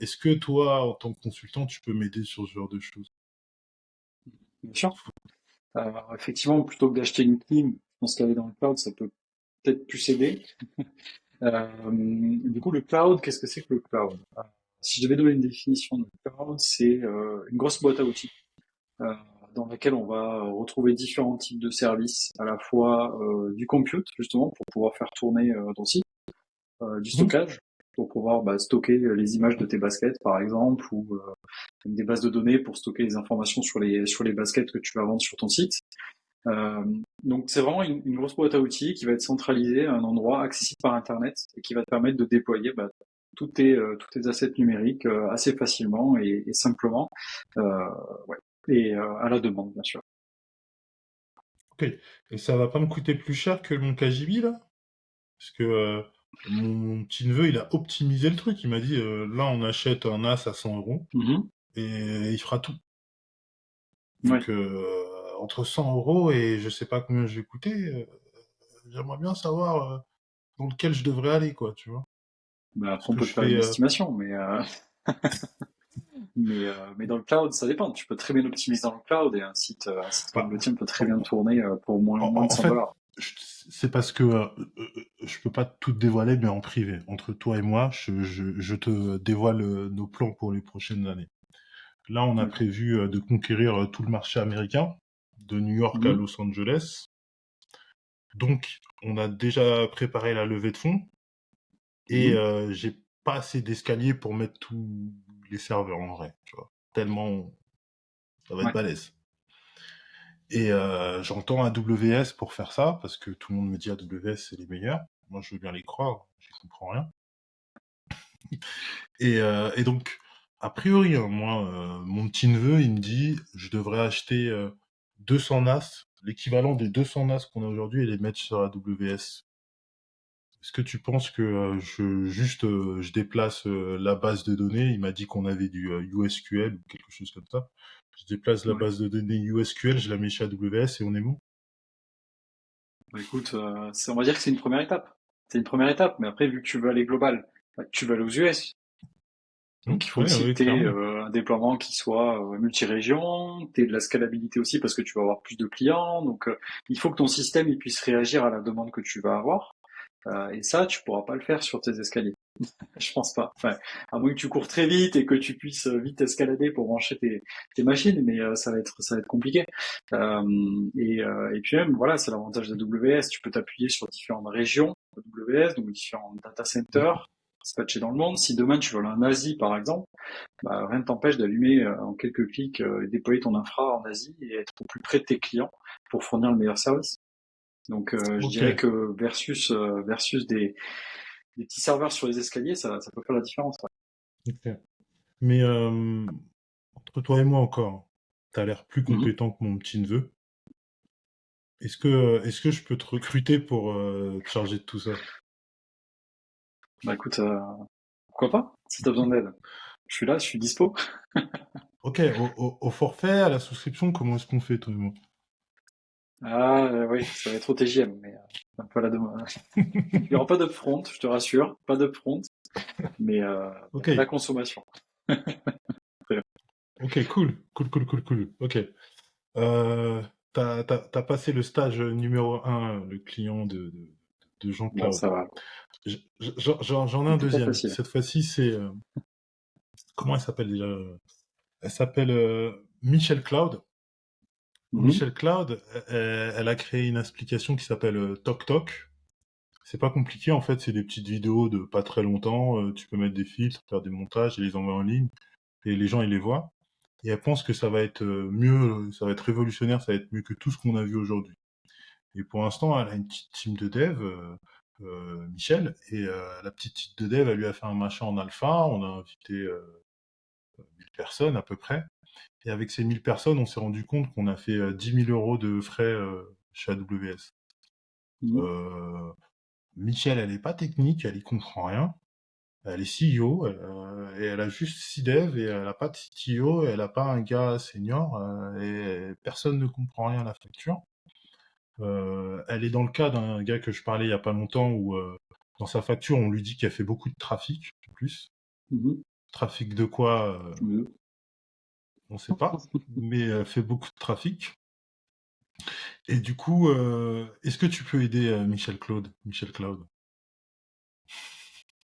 Est-ce que toi, en tant que consultant, tu peux m'aider sur ce genre de choses? Bien sûr. Effectivement, plutôt que d'acheter une clim, je pense qu'aller dans le cloud, ça peut peut-être plus aider. Du coup, le cloud, qu'est-ce que c'est que le cloud? Si je devais donner une définition de cloud, c'est une grosse boîte à outils euh, dans laquelle on va retrouver différents types de services, à la fois du compute, justement, pour pouvoir faire tourner ton site, du Mhm. stockage, pour pouvoir stocker les images de tes baskets, par exemple, ou des bases de données pour stocker les informations sur les baskets que tu vas vendre sur ton site. Euh, donc c'est vraiment une grosse boîte à outils qui va être centralisée à un endroit accessible par Internet et qui va te permettre de déployer tous tes assets numériques assez facilement et simplement. Ouais. Et à la demande, bien sûr. Ok. Et ça va pas me coûter plus cher que mon KGB, là? Parce que mon petit neveu, il a optimisé le truc. Il m'a dit, là, on achète un NAS à 100 euros Mhm. et il fera tout. Ouais. Donc, entre 100 euros et je sais pas combien je vais coûter, j'aimerais bien savoir dans lequel je devrais aller, quoi, tu vois. Bah, Parce après, on que peut je te faire fais... une estimation, mais dans le cloud, ça dépend. Tu peux très bien optimiser dans le cloud et un site comme le bah, tien peut très bien tourner pour moins de en 100 fait, dollars. je- c'est parce que je peux pas tout dévoiler, mais en privé. Entre toi et moi, je te dévoile nos plans pour les prochaines années. Là, on a D'accord. prévu de conquérir tout le marché américain, de New York à Mhm. Los Angeles. Donc, on a déjà préparé la levée de fonds et Mhm. j'ai pas assez d'escalier pour mettre tous les serveurs en vrai, tu vois. Tellement ça va être Ouais. balèze. Et j'entends AWS pour faire ça, parce que tout le monde me dit AWS c'est les meilleurs. Moi je veux bien les croire, j'y comprends rien. Et donc, a priori, hein, moi, mon petit neveu, il me dit, je devrais acheter 200 NAS, l'équivalent des 200 NAS qu'on a aujourd'hui, et les mettre sur AWS. Est-ce que tu penses que je déplace la base de données? Il m'a dit qu'on avait du USQL ou quelque chose comme ça. Je déplace la Ouais. base de données USQL, je la mets chez AWS et on est bon. Bah, écoute, on va dire que c'est une première étape. C'est une première étape, mais après, vu que tu veux aller global, bah, tu vas aller aux US. Donc il faut Ouais, aussi que ouais, tu aies clairement. un déploiement qui soit multi-région, que tu aies de la scalabilité aussi parce que tu vas avoir plus de clients. Donc il faut que ton système il puisse réagir à la demande que tu vas avoir. Et ça, tu pourras pas le faire sur tes escaliers. Je pense pas. Enfin, à moins que tu cours très vite et que tu puisses vite escalader pour brancher tes machines, mais ça va être compliqué. Et puis même, voilà, c'est l'avantage d'AWS. Tu peux t'appuyer sur différentes régions AWS, donc différents data centers dispatchés dans le monde. Si demain tu veux aller en Asie, par exemple, bah, rien ne t'empêche d'allumer en quelques clics et déployer ton infra en Asie et être au plus près de tes clients pour fournir le meilleur service. Donc, je Ok, dirais que versus des petits serveurs sur les escaliers, ça peut faire la différence. Ouais. ok. Mais entre toi et moi encore, t'as l'air plus Mhm. compétent que mon petit neveu. Est-ce que je peux te recruter pour te charger de tout ça? Bah écoute, pourquoi pas, si t'as besoin d'aide. Je suis là, je suis dispo. Ok, au forfait, à la souscription, comment est-ce qu'on fait, toi et moi? Ah oui, ça va être au TGM, mais un peu à la demande. Il y aura pas d'upfront, je te rassure, pas d'upfront, mais Ok, la consommation. ok, cool, cool, cool, cool, cool. Ok. Euh, t'as passé le stage numéro un, le client de Jean Bon, Cloud. ça va. J'en ai un C'était pas deuxième. facile. Cette fois-ci, c'est comment elle s'appelle déjà? Elle s'appelle Michel Cloud. Mhm. Michel Cloud, elle a créé une application qui s'appelle Tok Tok. C'est pas compliqué en fait, c'est des petites vidéos de pas très longtemps. Tu peux mettre des filtres, faire des montages et les envoyer en ligne et les gens ils les voient. Et elle pense que ça va être mieux, ça va être révolutionnaire, ça va être mieux que tout ce qu'on a vu aujourd'hui. Et pour l'instant, elle a une petite team de dev, Michel, et la petite team de dev, elle lui a fait un machin en alpha. On a invité 1000 personnes à peu près. Et avec ces 1000 personnes, on s'est rendu compte qu'on a fait 10 000 euros de frais chez AWS. Mhm. Euh, Michel, elle est pas technique, elle y comprend rien. Elle est CEO et elle a juste 6 devs et elle a pas de CTO, et elle a pas un gars senior et personne ne comprend rien à la facture. Elle est dans le cas d'un gars que je parlais il y a pas longtemps où dans sa facture on lui dit qu'elle fait beaucoup de trafic en plus. Mhm. Trafic de quoi Mhm. on sait pas, mais elle fait beaucoup de trafic. Et du coup, est-ce que tu peux aider Michel Cloud?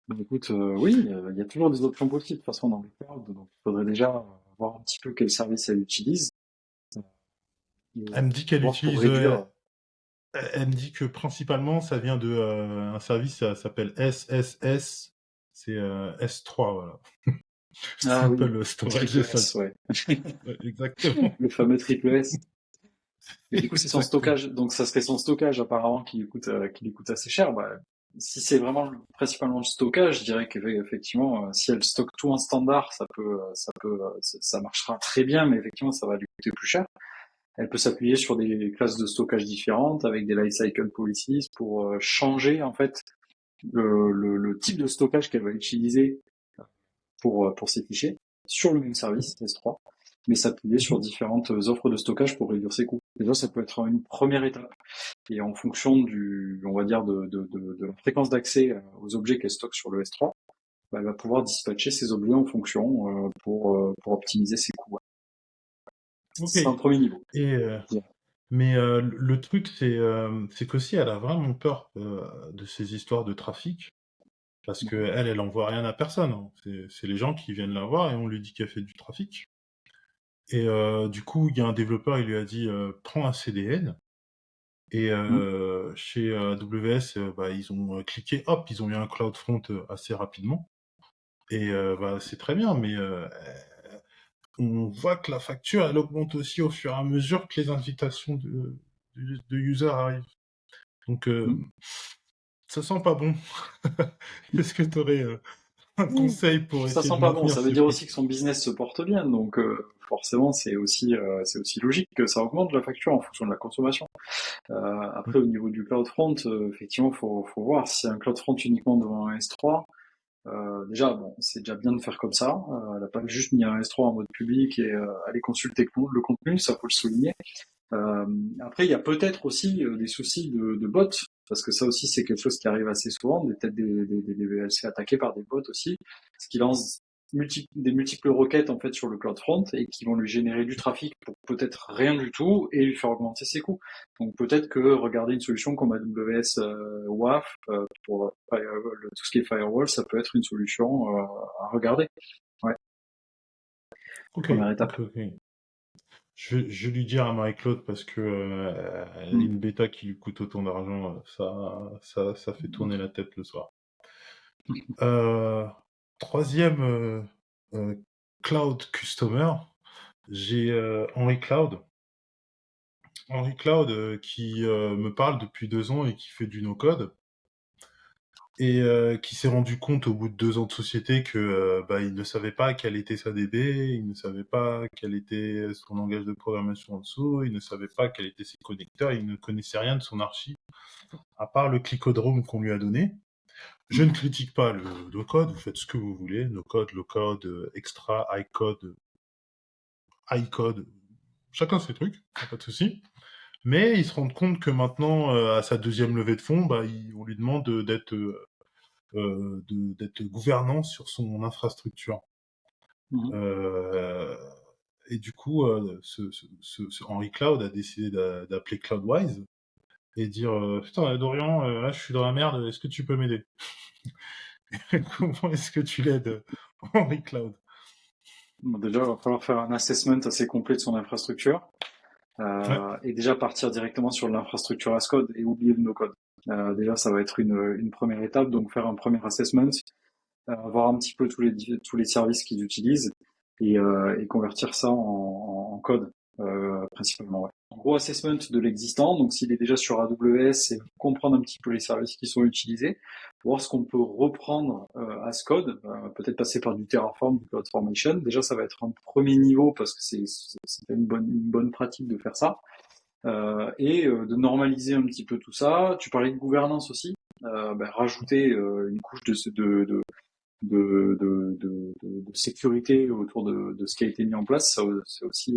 Bah, écoute, oui, il y a toujours des options possibles de toute façon dans le cloud, donc il faudrait déjà voir un petit peu quel service elle utilise et Elle me dit qu'elle voir pour utilise, réduire. elle me dit que principalement ça vient de un service, ça s'appelle SSS, c'est S3, voilà. Ah oui, Simple Storage triple Sales. S, ouais. Ouais, exactement. Le fameux triple S. Et du coup, c'est son Exactement. stockage. Donc, ça serait son stockage apparemment qui lui coûte assez cher. Bah, si c'est vraiment principalement le stockage, je dirais qu'effectivement, si elle stocke tout en standard, ça marchera très bien, mais effectivement, ça va lui coûter plus cher. Elle peut s'appuyer sur des classes de stockage différentes avec des lifecycle policies pour changer en fait le type de stockage qu'elle va utiliser pour ses fichiers sur le même service S3, mais s'appuyer sur différentes offres de stockage pour réduire ses coûts. Déjà, ça peut être une première étape. Et en fonction on va dire, de la fréquence d'accès aux objets qu'elle stocke sur le S3, bah, elle va pouvoir dispatcher ces objets en fonction pour optimiser ses coûts. Ouais. Ok. C'est un premier niveau. Et, mais le truc, c'est qu'aussi, elle a vraiment peur de ces histoires de trafic. Parce que elle envoie rien à personne, hein. C'est les gens qui viennent la voir et on lui dit qu'elle fait du trafic. Et du coup, il y a un développeur, il lui a dit prends un CDN. Et chez AWS, bah, ils ont cliqué, hop, ils ont eu un CloudFront assez rapidement. Et bah, c'est très bien, mais on voit que la facture, elle augmente aussi au fur et à mesure que les invitations de users arrivent. Donc, ça sent pas bon. Est-ce que tu aurais un conseil pour Ça essayer sent de pas bon. maintenir Ça veut ces dire prix? aussi que son business se porte bien. Donc forcément, c'est aussi logique que ça augmente la facture en fonction de la consommation. Après, au niveau du CloudFront, effectivement, faut voir si un CloudFront uniquement devant un S3. Déjà, bon, c'est déjà bien de faire comme ça. Elle n'a pas juste mis un S3 en mode public et aller consulter le contenu, ça faut le souligner. Euh, Après, il y a peut-être aussi des soucis de bots, parce que ça aussi c'est quelque chose qui arrive assez souvent, peut-être des VLC attaqués par des bots aussi, ce qui lance des multiples requêtes en fait sur le CloudFront et qui vont lui générer du trafic pour peut-être rien du tout et lui faire augmenter ses coûts. Donc peut-être que regarder une solution comme AWS WAF pour tout ce qui est firewall, ça peut être une solution à regarder. Ouais, Ok, première ok, étape. ok. Je vais lui dire à Marie-Claude parce que Mm. une bêta qui lui coûte autant d'argent, ça fait tourner la tête le soir. Euh, Troisième euh, cloud customer, j'ai Henry Cloud. Henry Cloud qui me parle depuis 2 ans et qui fait du no-code et qui s'est rendu compte au bout de 2 ans de société que bah, il ne savait pas quelle était sa DB, il ne savait pas quel était son langage de programmation en dessous, il ne savait pas quels étaient ses connecteurs, il ne connaissait rien de son archi, à part le clicodrome qu'on lui a donné. Je ne critique pas le code, vous faites ce que vous voulez, no code, low code, extra, high code, chacun ses trucs, pas de souci. Mais il se rend compte que maintenant, à sa deuxième levée de fonds, bah, on lui demande d'être gouvernant sur son infrastructure. Mhm. Euh, et du coup, ce Henry Cloud a décidé d'appeler CloudWise et dire putain Dorian, là je suis dans la merde, est-ce que tu peux m'aider? Comment est-ce que tu l'aides, Henry Cloud? Bon, déjà, il va falloir faire un assessment assez complet de son infrastructure Ouais. et déjà partir directement sur l'infrastructure as code et oublier le no-code. Déjà, ça va être une première étape, donc faire un premier assessment, voir un petit peu tous les services qu'ils utilisent et convertir ça en code principalement. Ouais. En gros, assessment de l'existant, donc s'il est déjà sur AWS, c'est comprendre un petit peu les services qui sont utilisés, voir ce qu'on peut reprendre as code, peut-être passer par du Terraform, du CloudFormation. Déjà, ça va être un premier niveau parce que c'est une bonne pratique de faire ça. Et de normaliser un petit peu tout ça. Tu parlais de gouvernance aussi. Rajouter une couche de sécurité autour de ce qui a été mis en place, c'est aussi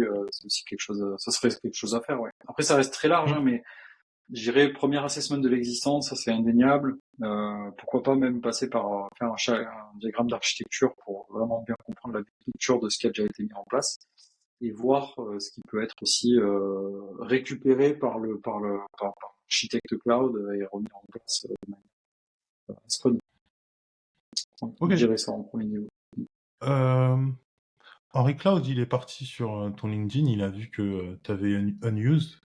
quelque chose, ça serait quelque chose à faire, ouais. Après, ça reste très large, hein, Mm. mais je dirais premier assessment de l'existence, ça c'est indéniable. Pourquoi pas même passer par faire un diagramme d'architecture pour vraiment bien comprendre la structure de ce qui a déjà été mis en place et voir ce qui peut être aussi récupéré par l'architecte cloud et remis en place de manière Scrum. Ok. Je dirais ça en premier niveau. Euh, Henry Cloud, il est parti sur ton LinkedIn, il a vu que tu avais unused,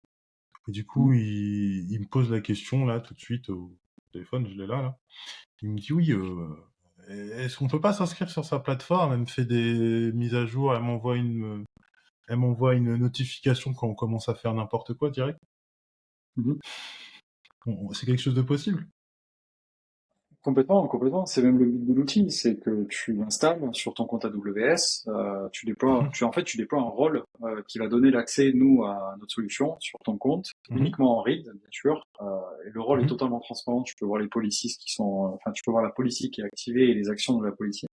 et du coup, il me pose la question là tout de suite au téléphone, je l'ai là. Il me dit oui, est-ce qu'on peut pas s'inscrire sur sa plateforme? Elle me fait des mises à jour, elle m'envoie une notification quand on commence à faire n'importe quoi direct. Mhm. C'est quelque chose de possible? Complètement, complètement. C'est même le but de l'outil, c'est que tu l'installes sur ton compte AWS, Mhm, tu déploies un rôle qui va donner l'accès, nous, à notre solution sur ton compte, mhm, uniquement en read, bien sûr. Et le rôle est mhm. totalement transparent. Tu peux voir les policies tu peux voir la policy qui est activée et les actions de la policy.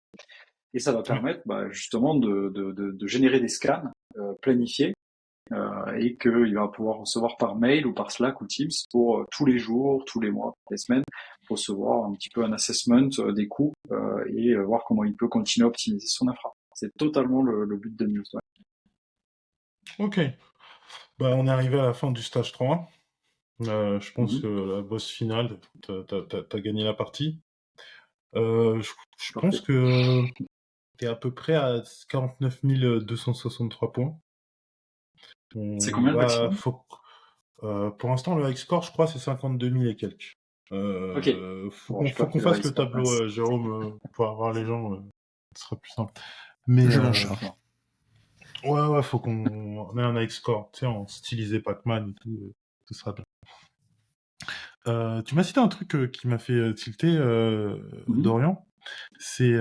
Et ça va Ouais. permettre, justement, de générer des scans planifiés et qu'il va pouvoir recevoir par mail ou par Slack ou Teams pour tous les jours, tous les mois, toutes les semaines, recevoir un petit peu un assessment des coûts et voir comment il peut continuer à optimiser son infra. C'est totalement le but de News. Ouais. Ok. Bah, on est arrivé à la fin du stage 3. Je pense que Mhm. la boss finale, t'as gagné la partie. Je pense Parfait. que t'es à peu près à 49 263 points. C'est On combien le va, maximum? faut, pour l'instant, le high score, je crois, c'est 52 000 et quelques. Ok. Bon, j'ai Faut pas qu'on fait le fasse high le score tableau, max. Jérôme, pour avoir les gens, ce sera plus simple. Mais, Je m'en charge. ouais, faut qu'on ait un high score, tu sais, en stylisé Pac-Man et tout, ce sera bien. Tu m'as cité un truc qui m'a fait tilter, Mhm. Dorian. C'est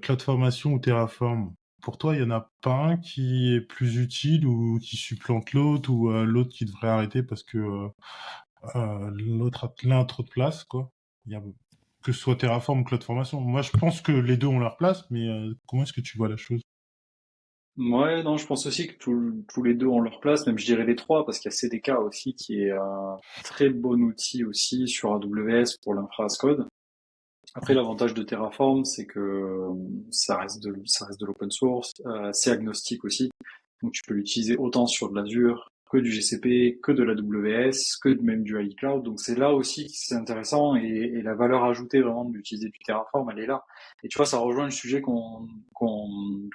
CloudFormation ou Terraform. Pour toi, il y en a pas un qui est plus utile ou qui supplante l'autre ou l'autre qui devrait arrêter parce que l'un a trop de place, quoi. Il y a, que ce soit Terraform ou CloudFormation. Moi, je pense que les deux ont leur place, mais comment est-ce que tu vois la chose? Ouais, non, je pense aussi que tous les deux ont leur place, même je dirais les trois, parce qu'il y a CDK aussi qui est un très bon outil aussi sur AWS pour l'infra as code. Après, Ouais. l'avantage de Terraform, c'est que ça reste de l'open source, c'est agnostique aussi. Donc, tu peux l'utiliser autant sur de l'Azure que du GCP, que de l'AWS, que même du iCloud. Donc, c'est là aussi que c'est intéressant et la valeur ajoutée vraiment d'utiliser du Terraform, elle est là. Et tu vois, ça rejoint le sujet qu'on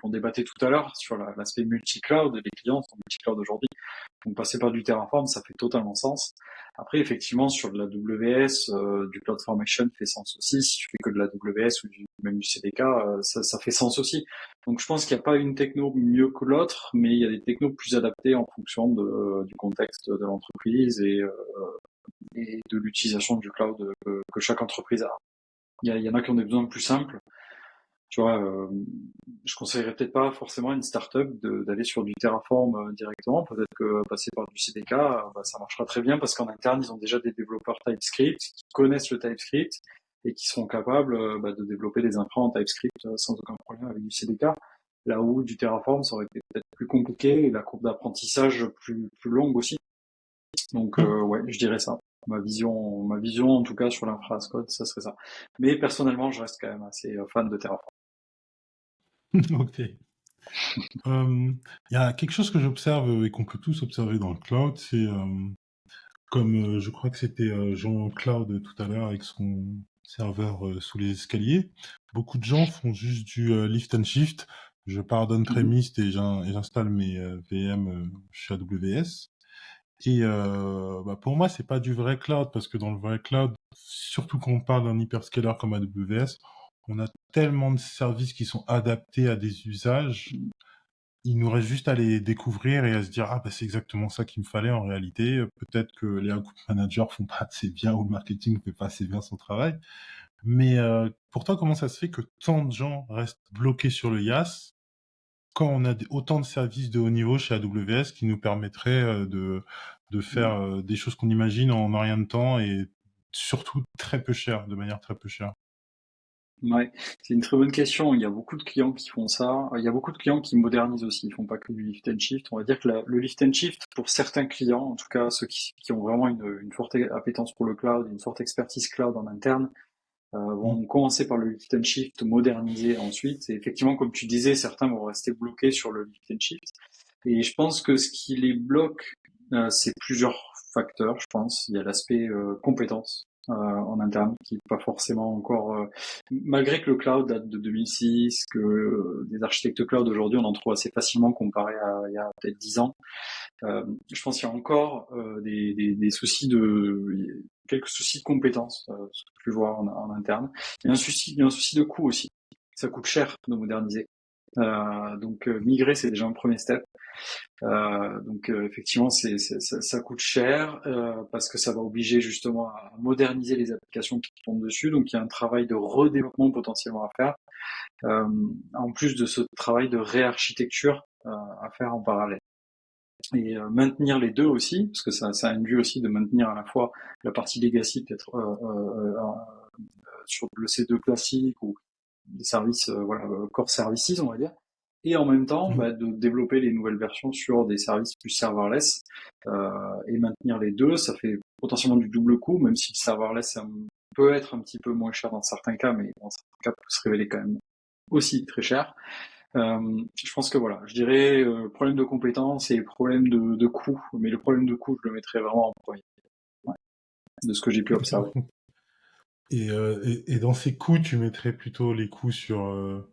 débattait tout à l'heure sur l'aspect multi-cloud. Les clients sont multi-cloud aujourd'hui. Donc passer par du Terraform, ça fait totalement sens. Après, effectivement, sur de la WS, du CloudFormation fait sens aussi. Si tu fais que de la WS ou même du CDK, ça fait sens aussi. Donc je pense qu'il n'y a pas une techno mieux que l'autre, mais il y a des technos plus adaptés en fonction du contexte de l'entreprise et de l'utilisation du cloud que chaque entreprise a. Il y en a qui ont des besoins plus simples. Tu vois, je conseillerais peut-être pas forcément à une startup d'aller sur du Terraform directement. Peut-être que passer par du CDK, ça marchera très bien parce qu'en interne, ils ont déjà des développeurs TypeScript qui connaissent le TypeScript et qui seront capables de développer des infras en TypeScript sans aucun problème avec du CDK. Là où du Terraform, ça aurait été peut-être plus compliqué et la courbe d'apprentissage plus longue aussi. Donc ouais, je dirais ça. Ma vision en tout cas sur l'infra as code, ça serait ça. Mais personnellement, je reste quand même assez fan de Terraform. Ok. Il y a quelque chose que j'observe et qu'on peut tous observer dans le cloud, c'est comme je crois que c'était Jean Cloud tout à l'heure avec son serveur sous les escaliers. Beaucoup de gens font juste du lift and shift. Je pars Mhm. d'on-premise et j'installe mes VM chez AWS. Et pour moi, c'est pas du vrai cloud parce que dans le vrai cloud, surtout quand on parle d'un hyperscaler comme AWS, on a tellement de services qui sont adaptés à des usages. Il nous reste juste à les découvrir et à se dire ah bah c'est exactement ça qu'il me fallait en réalité. Peut-être que les account managers font pas assez bien ou le marketing fait pas assez bien son travail. Mais pour toi, comment ça se fait que tant de gens restent bloqués sur le IaaS quand on a autant de services de haut niveau chez AWS qui nous permettraient de faire des choses qu'on imagine en rien de temps et surtout très peu cher, de manière très peu chère. Ouais, c'est une très bonne question. Il y a beaucoup de clients qui font ça. Il y a beaucoup de clients qui modernisent aussi. Ils font pas que du lift and shift. On va dire que le lift and shift, pour certains clients, en tout cas ceux qui ont vraiment une forte appétence pour le cloud, une forte expertise cloud en interne, Mm. vont commencer par le lift and shift, moderniser ensuite. Et effectivement, comme tu disais, certains vont rester bloqués sur le lift and shift. Et je pense que ce qui les bloque, c'est plusieurs facteurs, je pense. Il y a l'aspect compétences en interne, qui n'est pas forcément encore... malgré que le cloud date de 2006, que des architectes cloud aujourd'hui, on en trouve assez facilement comparé à il y a peut-être 10 ans. Je pense qu'il y a encore des soucis quelques soucis de compétences, ce que je vois en interne. Il y a un souci de coût aussi. Ça coûte cher de moderniser. Donc migrer, c'est déjà un premier step. Donc effectivement, ça coûte cher parce que ça va obliger justement à moderniser les applications qui tombent dessus. Donc il y a un travail de redéveloppement potentiellement à faire, en plus de ce travail de réarchitecture à faire en parallèle. Et maintenir les deux aussi, parce que ça induit aussi de maintenir à la fois la partie legacy peut-être sur le C2 classique ou des services core services, on va dire, et en même temps de développer les nouvelles versions sur des services plus serverless et maintenir les deux. Ça fait potentiellement du double coût, même si le serverless peut être un petit peu moins cher dans certains cas, mais dans certains cas peut se révéler quand même aussi très cher. Je pense que voilà, je dirais problème de compétences et problème de coût, mais le problème de coût, je le mettrais vraiment en premier, de ce que j'ai pu observer. Et dans ces coûts, tu mettrais plutôt les coûts sur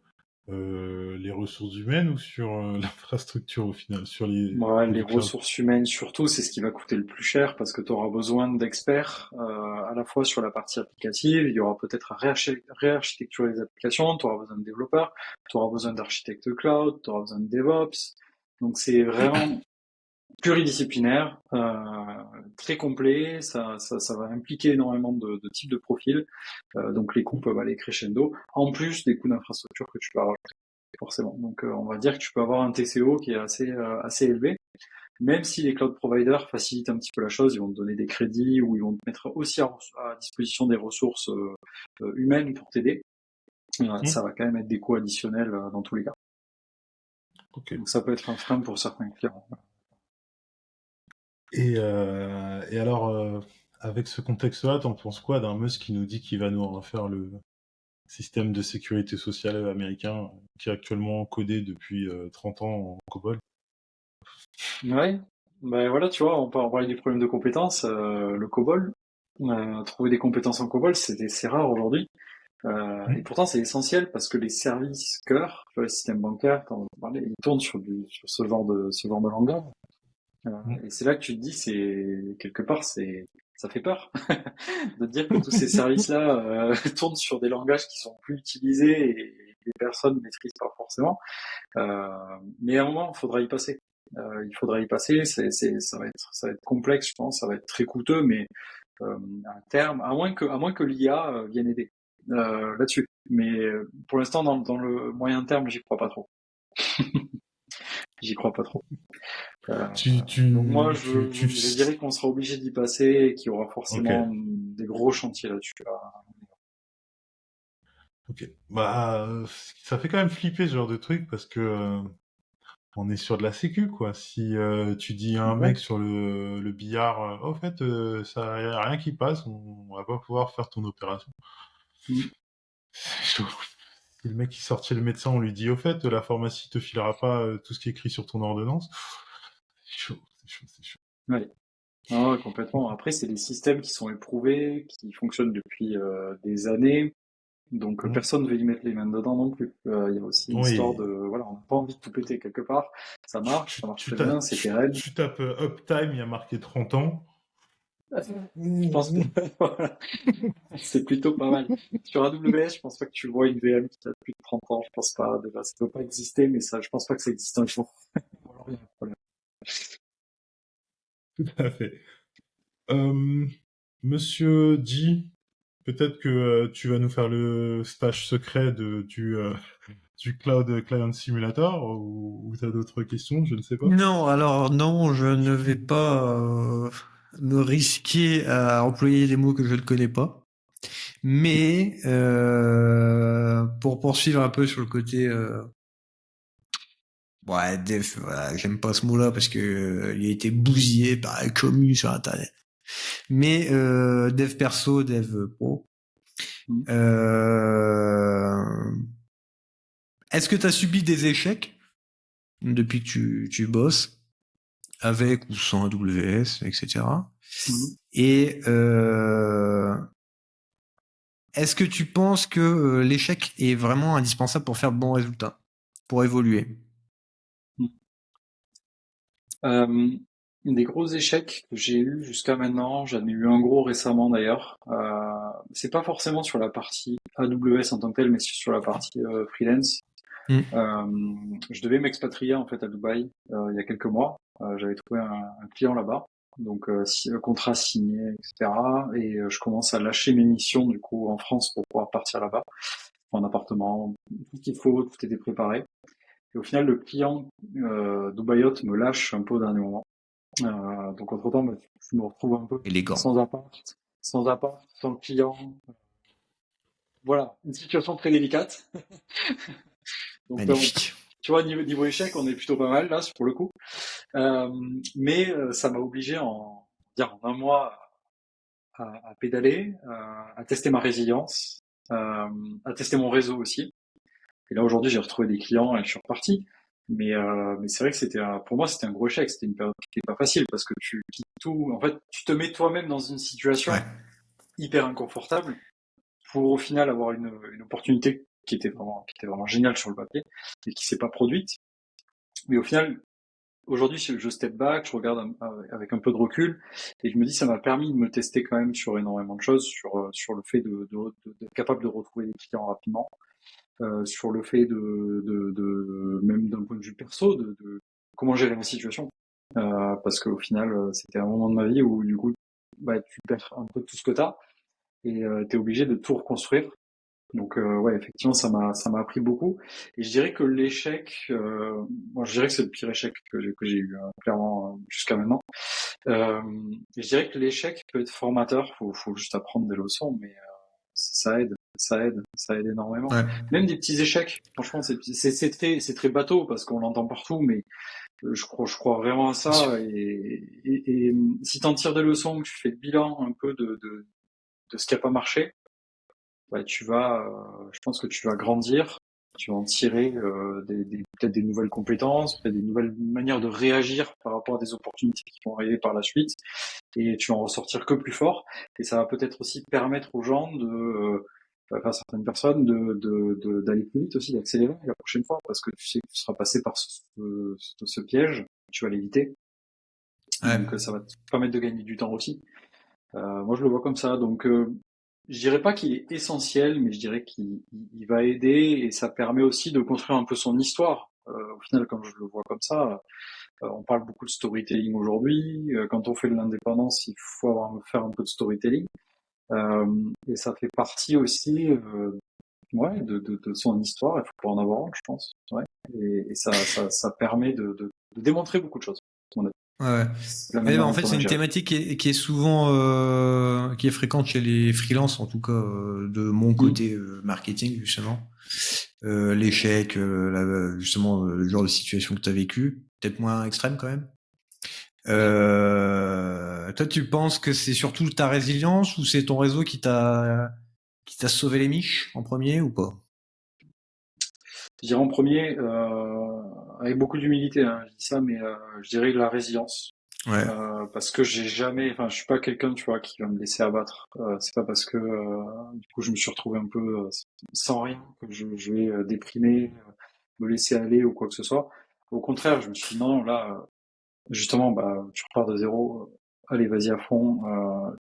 les ressources humaines ou sur l'infrastructure au final, sur les Les du cloud? ressources humaines surtout, c'est ce qui va coûter le plus cher parce que tu auras besoin d'experts à la fois sur la partie applicative, il y aura peut-être à réarchitecturer les applications, tu auras besoin de développeurs, tu auras besoin d'architectes cloud, tu auras besoin de DevOps. Donc c'est vraiment pluridisciplinaire, très complet, ça va impliquer énormément de types de profils, donc les coûts peuvent aller crescendo, en plus des coûts d'infrastructure que tu peux rajouter forcément. Donc on va dire que tu peux avoir un TCO qui est assez élevé, même si les cloud providers facilitent un petit peu la chose, ils vont te donner des crédits ou ils vont te mettre aussi à disposition des ressources humaines pour t'aider. Ça va quand même être des coûts additionnels dans tous les cas. Okay. Donc ça peut être un frein pour certains clients. Et alors, avec ce contexte-là, t'en penses quoi d'un Musk qui nous dit qu'il va nous refaire le système de sécurité sociale américain qui est actuellement codé depuis 30 ans en COBOL? Ouais, voilà, tu vois, on parlait du problème de compétences, le COBOL. Trouver des compétences en COBOL, c'est rare aujourd'hui. Et pourtant, c'est essentiel parce que les services cœur, tu vois, les systèmes bancaires, t'en parlais, ils tournent sur ce genre de langage. Et c'est là que tu te dis, quelque part, ça fait peur de te dire que tous ces services-là tournent sur des langages qui sont plus utilisés et les personnes ne maîtrisent pas forcément. Mais à un moment, il faudra y passer. Ça va être complexe, je pense, ça va être très coûteux, mais à terme, à moins que l'IA vienne aider là-dessus. Mais pour l'instant, dans le moyen terme, j'y crois pas trop. J'y crois pas trop. Donc moi, je dirais qu'on sera obligé d'y passer et qu'il y aura forcément des gros chantiers là-dessus. Ok. Ça fait quand même flipper ce genre de truc parce que on est sur de la sécu, quoi. Si tu dis à un mec sur le billard, au fait, ça y a rien qui passe, on va pas pouvoir faire ton opération. C'est chaud. Si le mec qui sort chez le médecin, on lui dit, au fait, la pharmacie te filera pas tout ce qui est écrit sur ton ordonnance. C'est chaud. Ouais. Ah, complètement. Après, c'est des systèmes qui sont éprouvés, qui fonctionnent depuis des années. Donc personne ne veut y mettre les mains dedans non plus. Il y a aussi une histoire de voilà, on n'a pas envie de tout péter quelque part. Ça marche très bien, c'est pérenne. Tu tapes Uptime, il y a marqué 30 ans. Je pense que voilà. C'est plutôt pas mal. Sur AWS, je pense pas que tu vois une VM qui a plus de 30 ans. Je pense pas. Déjà, ça peut pas exister, mais ça, je pense pas que ça existe un jour. Alors, il y a un problème. Tout à fait. Monsieur G, peut-être que tu vas nous faire le stage secret du Cloud Client Simulator ou tu as d'autres questions, je ne sais pas. Non, alors non, je ne vais pas me risquer à employer des mots que je ne connais pas. Mais pour poursuivre un peu sur le côté dev, voilà, j'aime pas ce mot-là parce que il a été bousillé par la commu sur internet. Mais dev perso, dev pro. Est-ce que tu as subi des échecs depuis que tu bosses avec ou sans AWS, etc. Et est-ce que tu penses que l'échec est vraiment indispensable pour faire de bons résultats, pour évoluer? Des gros échecs que j'ai eu jusqu'à maintenant, j'en ai eu un gros récemment d'ailleurs. C'est pas forcément sur la partie AWS en tant que telle, mais sur la partie freelance. Mm. Je devais m'expatrier en fait à Dubaï il y a quelques mois. J'avais trouvé un client là-bas, donc contrat signé, etc. Et je commence à lâcher mes missions du coup en France pour pouvoir partir là-bas, en appartement, tout ce qu'il faut, tout était préparé. Et au final, le client Dubaïote me lâche un peu au dernier moment. Donc entre-temps, bah, je me retrouve un peu Élégant. sans appart, sans client. Voilà, une situation très délicate. Donc Magnifique. tu vois, niveau échec, on est plutôt pas mal là, pour le coup. Mais ça m'a obligé en un mois à pédaler, à tester ma résilience, à tester mon réseau aussi. Et là aujourd'hui, j'ai retrouvé des clients et je suis reparti. Mais c'est vrai que pour moi, c'était un gros échec. C'était une période qui n'était pas facile parce que tu quittes tout. En fait, tu te mets toi-même dans une situation Ouais. hyper inconfortable pour au final avoir une opportunité qui était vraiment géniale sur le papier et qui s'est pas produite. Mais au final, aujourd'hui, je step back, je regarde avec un peu de recul et je me dis ça m'a permis de me tester quand même sur énormément de choses, sur le fait d'être capable de retrouver des clients rapidement, sur le fait même d'un point de vue perso, de comment gérer ma situation. Parce qu'au final, c'était un moment de ma vie où du coup, bah, tu perds un peu tout ce que t'as et t'es obligé de tout reconstruire. Donc ouais, effectivement, ça m'a appris beaucoup. Et je dirais que l'échec, je dirais que c'est le pire échec que j'ai eu clairement jusqu'à maintenant. Euh, et je dirais que l'échec peut être formateur. Faut juste apprendre des leçons, mais ça aide énormément. Ouais. Même des petits échecs. Franchement, c'est très bateau parce qu'on l'entend partout, mais je crois vraiment à ça. Et si t'en tires des leçons, que tu fais le bilan un peu de ce qui a pas marché, bah, je pense que tu vas grandir, tu vas en tirer peut-être des nouvelles compétences, peut-être des nouvelles manières de réagir par rapport à des opportunités qui vont arriver par la suite, et tu vas en ressortir que plus fort. Et ça va peut-être aussi permettre aux gens enfin certaines personnes d'aller plus vite aussi, d'accélérer la prochaine fois, parce que tu sais que tu seras passé par ce piège, tu vas l'éviter. Ouais. Donc ça va te permettre de gagner du temps aussi. Moi, je le vois comme ça. Donc, je dirais pas qu'il est essentiel, mais je dirais qu'il va aider et ça permet aussi de construire un peu son histoire. Au final, quand je le vois comme ça, on parle beaucoup de storytelling aujourd'hui. Quand on fait de l'indépendance, il faut faire un peu de storytelling. Et ça fait partie aussi, ouais, de son histoire. Il faut pas en avoir honte, je pense. Ouais. Et ça permet de démontrer beaucoup de choses. Ouais. La Ouais, manière bah, en dont fait, on c'est a une géré. thématique qui est souvent qui est fréquente chez les freelances, en tout cas de mon Mm. côté marketing justement. L'échec, justement le genre de situation que tu as vécu, peut-être moins extrême quand même. Toi, tu penses que c'est surtout ta résilience ou c'est ton réseau qui t'a sauvé les miches en premier ou pas? Je dirais en premier, avec beaucoup d'humilité, hein, je dis ça, mais je dirais la résilience. Ouais. Parce que je suis pas quelqu'un, tu vois, qui va me laisser abattre. C'est pas parce que du coup je me suis retrouvé un peu sans rien que je vais déprimer, me laisser aller ou quoi que ce soit. Au contraire, je me suis dit non, là, justement, bah tu repars de zéro. Allez, vas-y à fond.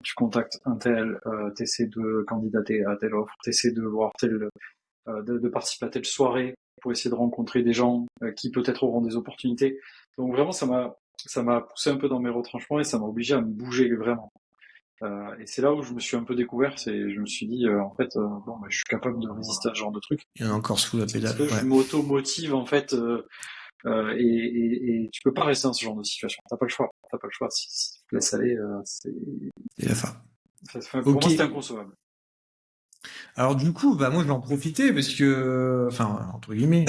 Tu contactes un tel, t'essaies de candidater à telle offre, t'essaies de voir de participer à telle soirée pour essayer de rencontrer des gens qui peut-être auront des opportunités. Donc vraiment, ça m'a poussé un peu dans mes retranchements et ça m'a obligé à me bouger vraiment. Et c'est là où je me suis un peu découvert, je me suis dit en fait bon, bah, je suis capable de résister à ce genre de truc. Il y en a encore sous la C'est parce pédale. que Ouais. je m'auto-motive en fait et tu peux pas rester dans ce genre de situation. T'as pas le choix. T'as pas le choix. Si tu te laisses aller, C'est la fin. pour Ok. moi c'était inconcevable. Alors du coup, bah moi je vais en profiter parce que, enfin entre guillemets,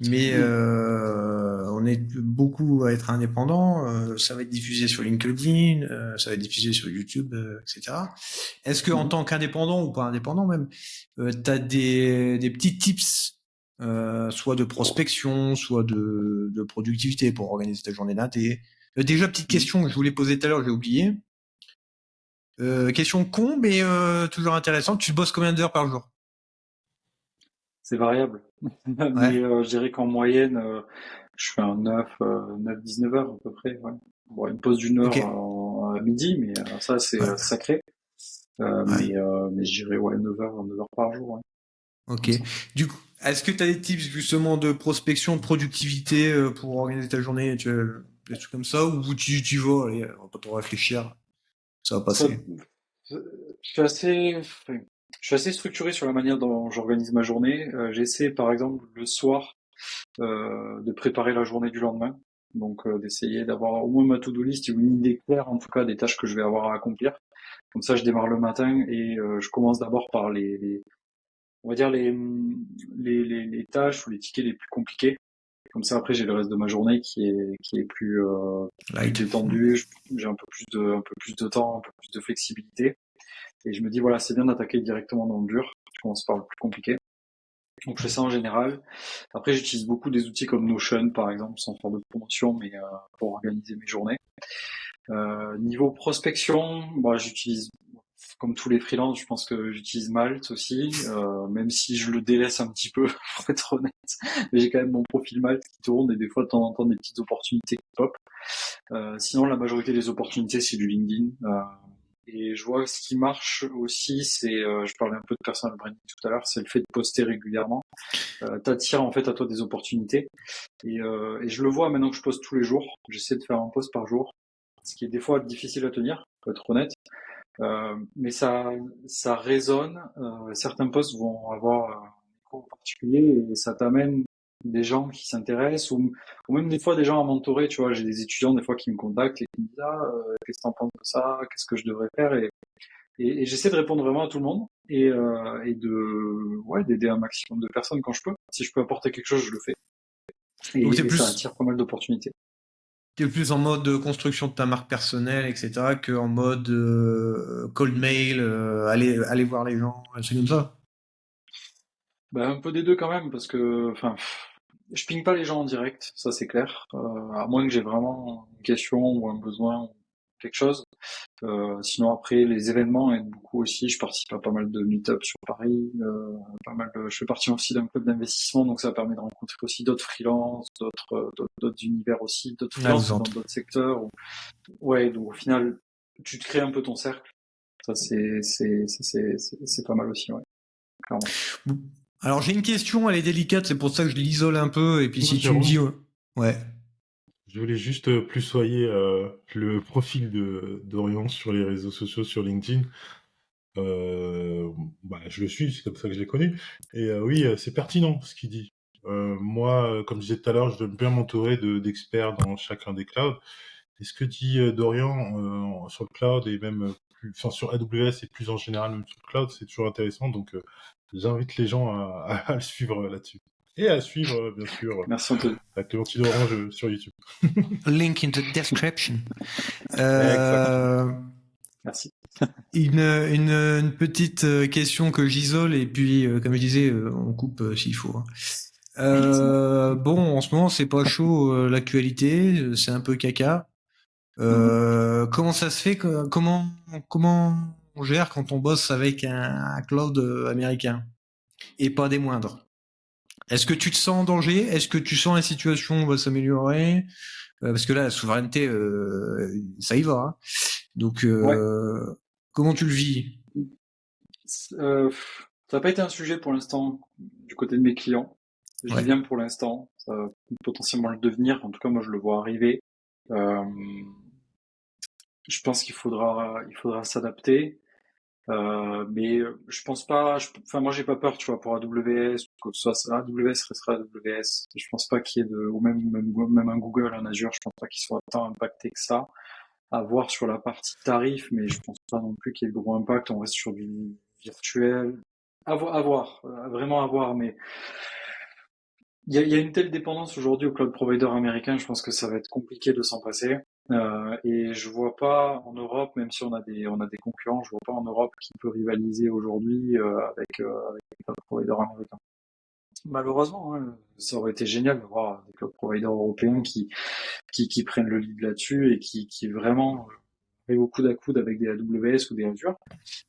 mais on est beaucoup à être indépendant. Ça va être diffusé sur LinkedIn, ça va être diffusé sur YouTube, etc. Est-ce que en Mhm. tant qu'indépendant ou pas indépendant même, t'as des petits tips, soit de prospection, soit de productivité pour organiser ta journée d'indé? Déjà petite Mhm. question que je voulais poser tout à l'heure, j'ai oublié. Question con mais toujours intéressante. Tu bosses combien d'heures par jour? C'est variable. Ouais. Mais je dirais qu'en moyenne, je fais un 9, 19 heures à peu près. Ouais. Bon, une pause d'une Ok. heure à midi, mais ça c'est Ouais. sacré. Ouais. Mais je dirais ouais 9 heures par jour. Ouais, Ok. comme ça. Du coup, Est-ce que tu as des tips justement de prospection, de productivité pour organiser ta journée, des trucs comme ça, ou tu vas, allez, on va pas trop réfléchir, ça va Ça, passer. je suis assez, enfin, je suis assez structuré sur la manière dont j'organise ma journée. J'essaie, par exemple, le soir, de préparer la journée du lendemain. Donc, d'essayer d'avoir au moins ma to-do list ou une idée claire, en tout cas, des tâches que je vais avoir à accomplir. Comme ça, je démarre le matin et je commence d'abord par on va dire les tâches ou les tickets les plus compliqués. Comme ça, après, j'ai le reste de ma journée qui est plus Light. détendu. J'ai un peu plus de temps, un peu plus de flexibilité. Et je me dis, voilà, c'est bien d'attaquer directement dans le dur. Je commence par le plus compliqué. Donc, je fais ça en général. Après, j'utilise beaucoup des outils comme Notion, par exemple, sans faire de promotion, mais pour organiser mes journées. Niveau prospection, bah, j'utilise, comme tous les freelances, je pense que j'utilise Malte aussi, même si je le délaisse un petit peu, pour être honnête. Mais j'ai quand même mon profil Malte qui tourne et des fois, de temps en temps, des petites opportunités qui pop. Sinon, la majorité des opportunités, c'est du LinkedIn. Et je vois ce qui marche aussi, je parlais un peu de personal branding tout à l'heure, c'est le fait de poster régulièrement. T'attires en fait à toi des opportunités. Et je le vois maintenant que je poste tous les jours. J'essaie de faire un post par jour, ce qui est des fois difficile à tenir, pour être honnête. Mais ça résonne. Certains posts vont avoir un écho particulier et ça t'amène des gens qui s'intéressent ou même des fois des gens à mentorer. Tu vois, j'ai des étudiants des fois qui me contactent et qui me disent qu'est-ce que t'en penses de ça, qu'est-ce que je devrais faire et j'essaie de répondre vraiment à tout le monde et d'aider un maximum de personnes quand je peux. Si je peux apporter quelque chose, je le fais Donc et ça attire pas mal d'opportunités. t'es plus en mode construction de ta marque personnelle, etc., que en mode cold mail, aller voir les gens, c'est comme ça. Ben, un peu des deux quand même, parce que, enfin, je ping pas les gens en direct, ça c'est clair. À moins que j'ai vraiment une question ou un besoin ou quelque chose. Sinon après, les événements aident beaucoup aussi. Je participe à pas mal de meet-up sur Paris. Je fais partie aussi d'un club d'investissement, donc ça permet de rencontrer aussi d'autres freelances, d'autres univers aussi, d'autres Ah, freelances vous mais ent- dans d'autres secteurs. Ouais, donc au final, tu te crées un peu ton cercle. Ça c'est pas mal aussi, ouais, clairement. Alors j'ai une question, elle est délicate, c'est pour ça que je l'isole un peu, et puis Moi, si tu me dis Jérôme, ouais. je voulais juste plus soyer le profil de d'Orion sur les réseaux sociaux, sur LinkedIn. Bah, je le suis, c'est comme ça que je l'ai connu. Et oui, c'est pertinent ce qu'il dit. Moi, comme je disais tout à l'heure, je dois bien m'entourer d'experts dans chacun des clouds. Et ce que dit Dorian sur le cloud et même enfin, sur AWS et plus en général même sur le cloud, c'est toujours intéressant. Donc, j'invite les gens à le suivre là-dessus. Et à suivre, bien sûr, Merci Anthony. la Clémentine Orange sur YouTube. Link in the description. Exactement. Euh, Merci. une petite question que j'isole, et puis comme je disais, on coupe s'il faut, hein. C'est bon. Bon, en ce moment, c'est pas chaud l'actualité, c'est un peu caca. Mhm. Comment ça se fait comment on gère quand on bosse avec un cloud américain et pas des moindres? Est-ce que tu te sens en danger? Est-ce que tu sens la situation va s'améliorer? Parce que là, la souveraineté, ça y va, hein. Donc, Ouais. comment tu le vis? Ça n'a pas été un sujet pour l'instant du côté de mes clients. Je dis Ouais. bien pour l'instant. Ça va potentiellement le devenir. En tout cas, moi, je le vois arriver. Euh, je pense il faudra s'adapter. Mais je pense pas. Enfin, moi, j'ai pas peur, tu vois, pour AWS ou quoi que ce soit. AWS restera AWS. Je pense pas qu'il y ait ou même un Google, un Azure. Je pense pas qu'il soit tant impacté que ça. À voir sur la partie tarif, mais je pense pas non plus qu'il y ait de gros impact. On reste sur du virtuel. Vraiment à voir, mais il y a une telle dépendance aujourd'hui au cloud provider américain, je pense que ça va être compliqué de s'en passer. Et je vois pas en Europe, même si on a des concurrents, je vois pas en Europe qui peut rivaliser aujourd'hui avec les cloud providers américains. Malheureusement, hein, ça aurait été génial d'avoir des cloud providers européens qui prennent le lead là-dessus et qui vraiment arrivent au coude à coude avec des AWS ou des Azure.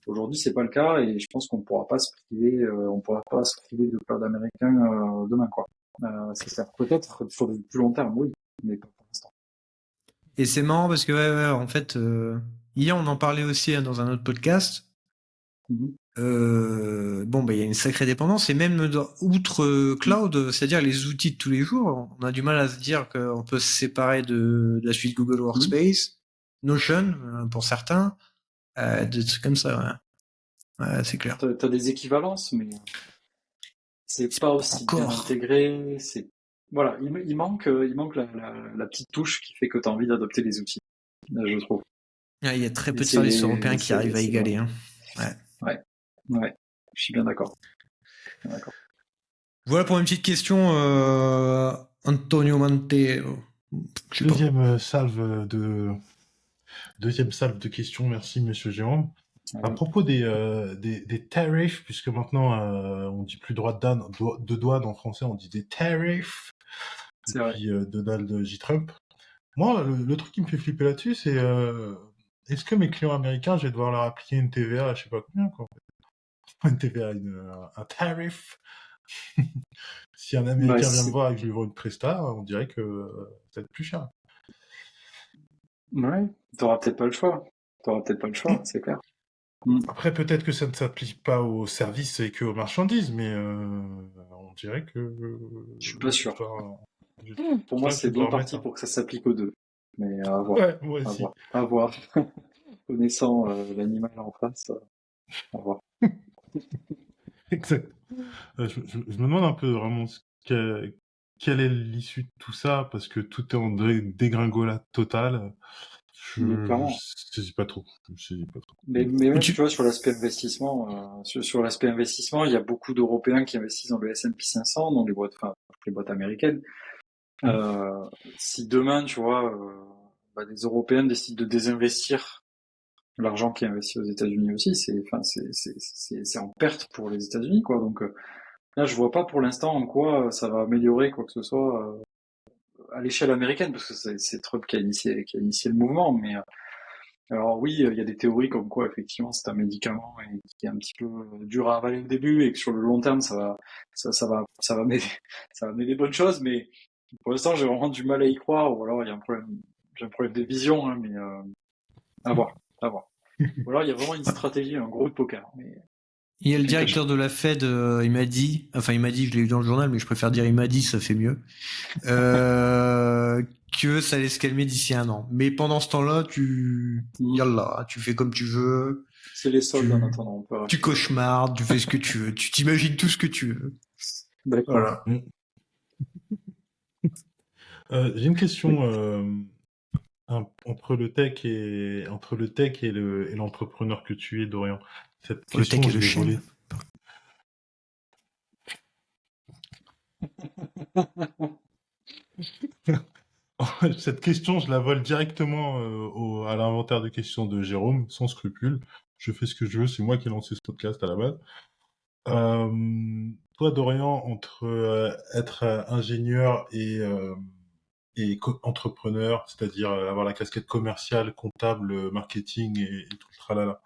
Aujourd'hui, c'est pas le cas et je pense qu'on pourra pas se priver, on pourra pas se priver de cloud américain demain, quoi. C'est clair. Peut-être sur du plus long terme, oui, mais pas pour l'instant. Et c'est marrant parce que, ouais, en fait, hier, on en parlait aussi hein, dans un autre podcast. Mhm. bon, bah, il y a une sacrée dépendance. Et même outre cloud, c'est-à-dire les outils de tous les jours, on a du mal à se dire qu'on peut se séparer de la suite Google Workspace, Notion pour certains, des trucs comme ça. Ouais, c'est clair. T'as des équivalences, mais c'est pas aussi bien Encore. intégré. Voilà, il manque la petite touche qui fait que tu as envie d'adopter les outils, là, je trouve. Il y a très Et peu de services européens qui arrivent à c'est égaler. dommage. Hein. Ouais. Ouais, je suis bien d'accord. Voilà pour une petite question, Antonio Mantero. Je sais pas. Deuxième salve de questions. Merci, monsieur Jérôme. À Ouais. propos des tarifs, puisque maintenant on dit plus de douane en français, on dit des tarifs C'est vrai. depuis Donald J. Trump. Moi, le truc qui me fait flipper là-dessus, c'est est-ce que mes clients américains, je vais devoir leur appliquer une TVA à je sais pas combien, quoi. Une TVA, un tarif. Si un Américain vient me voir et que je lui vends une presta, on dirait que ça va être plus cher. Ouais, t'auras peut-être pas le choix. C'est clair. Après, peut-être que ça ne s'applique pas aux services et qu'aux marchandises, mais on dirait que... Je suis pas sûr. Je Pour moi, que je c'est vais bien devoir parti mettre pour que ça s'applique aux deux. Mais à voir. Ouais, moi aussi. À voir. Connaissant l'animal en face, à voir. Exact. Je me demande un peu vraiment quelle est l'issue de tout ça, parce que tout est en dégringolade totale. Je saisis pas trop. Mais même, tu vois, sur l'aspect investissement, sur l'aspect investissement, il y a beaucoup d'Européens qui investissent dans le S&P 500, dans les boîtes, enfin, toutes les boîtes américaines. Si demain, tu vois, des Européens décident de désinvestir l'argent qui est investi aux États-Unis aussi, c'est en perte pour les États-Unis, quoi. Donc là, je vois pas pour l'instant en quoi ça va améliorer quoi que ce soit à l'échelle américaine, parce que c'est Trump qui a initié le mouvement. Mais alors oui, il y a des théories comme quoi effectivement c'est un médicament et qui est un petit peu dur à avaler au début et que sur le long terme ça va m'aider, ça va m'aider des bonnes choses. Mais pour l'instant, j'ai vraiment du mal à y croire. Ou alors il y a un problème, j'ai un problème de vision, hein, mais à voir. Ou alors il y a vraiment une stratégie, un gros de poker. Mais Il y a le directeur de la Fed, il m'a dit, je l'ai lu dans le journal, mais je préfère dire il m'a dit, ça fait mieux, que ça allait se calmer d'ici 1 an. Mais pendant ce temps-là, yallah, tu fais comme tu veux. C'est les soldes en attendant. Tu cauchemardes, tu fais ce que tu veux, tu t'imagines tout ce que tu veux. D'accord. Voilà. J'ai une question entre le tech et l'entrepreneur que tu es, Dorian. Cette question, je l'ai volée. Cette question, je la vole directement à l'inventaire de questions de Jérôme, sans scrupule. Je fais ce que je veux, c'est moi qui ai lancé ce podcast à la base. Toi, Dorian, entre être ingénieur et entrepreneur, c'est-à-dire avoir la casquette commerciale, comptable, marketing et tout le tralala,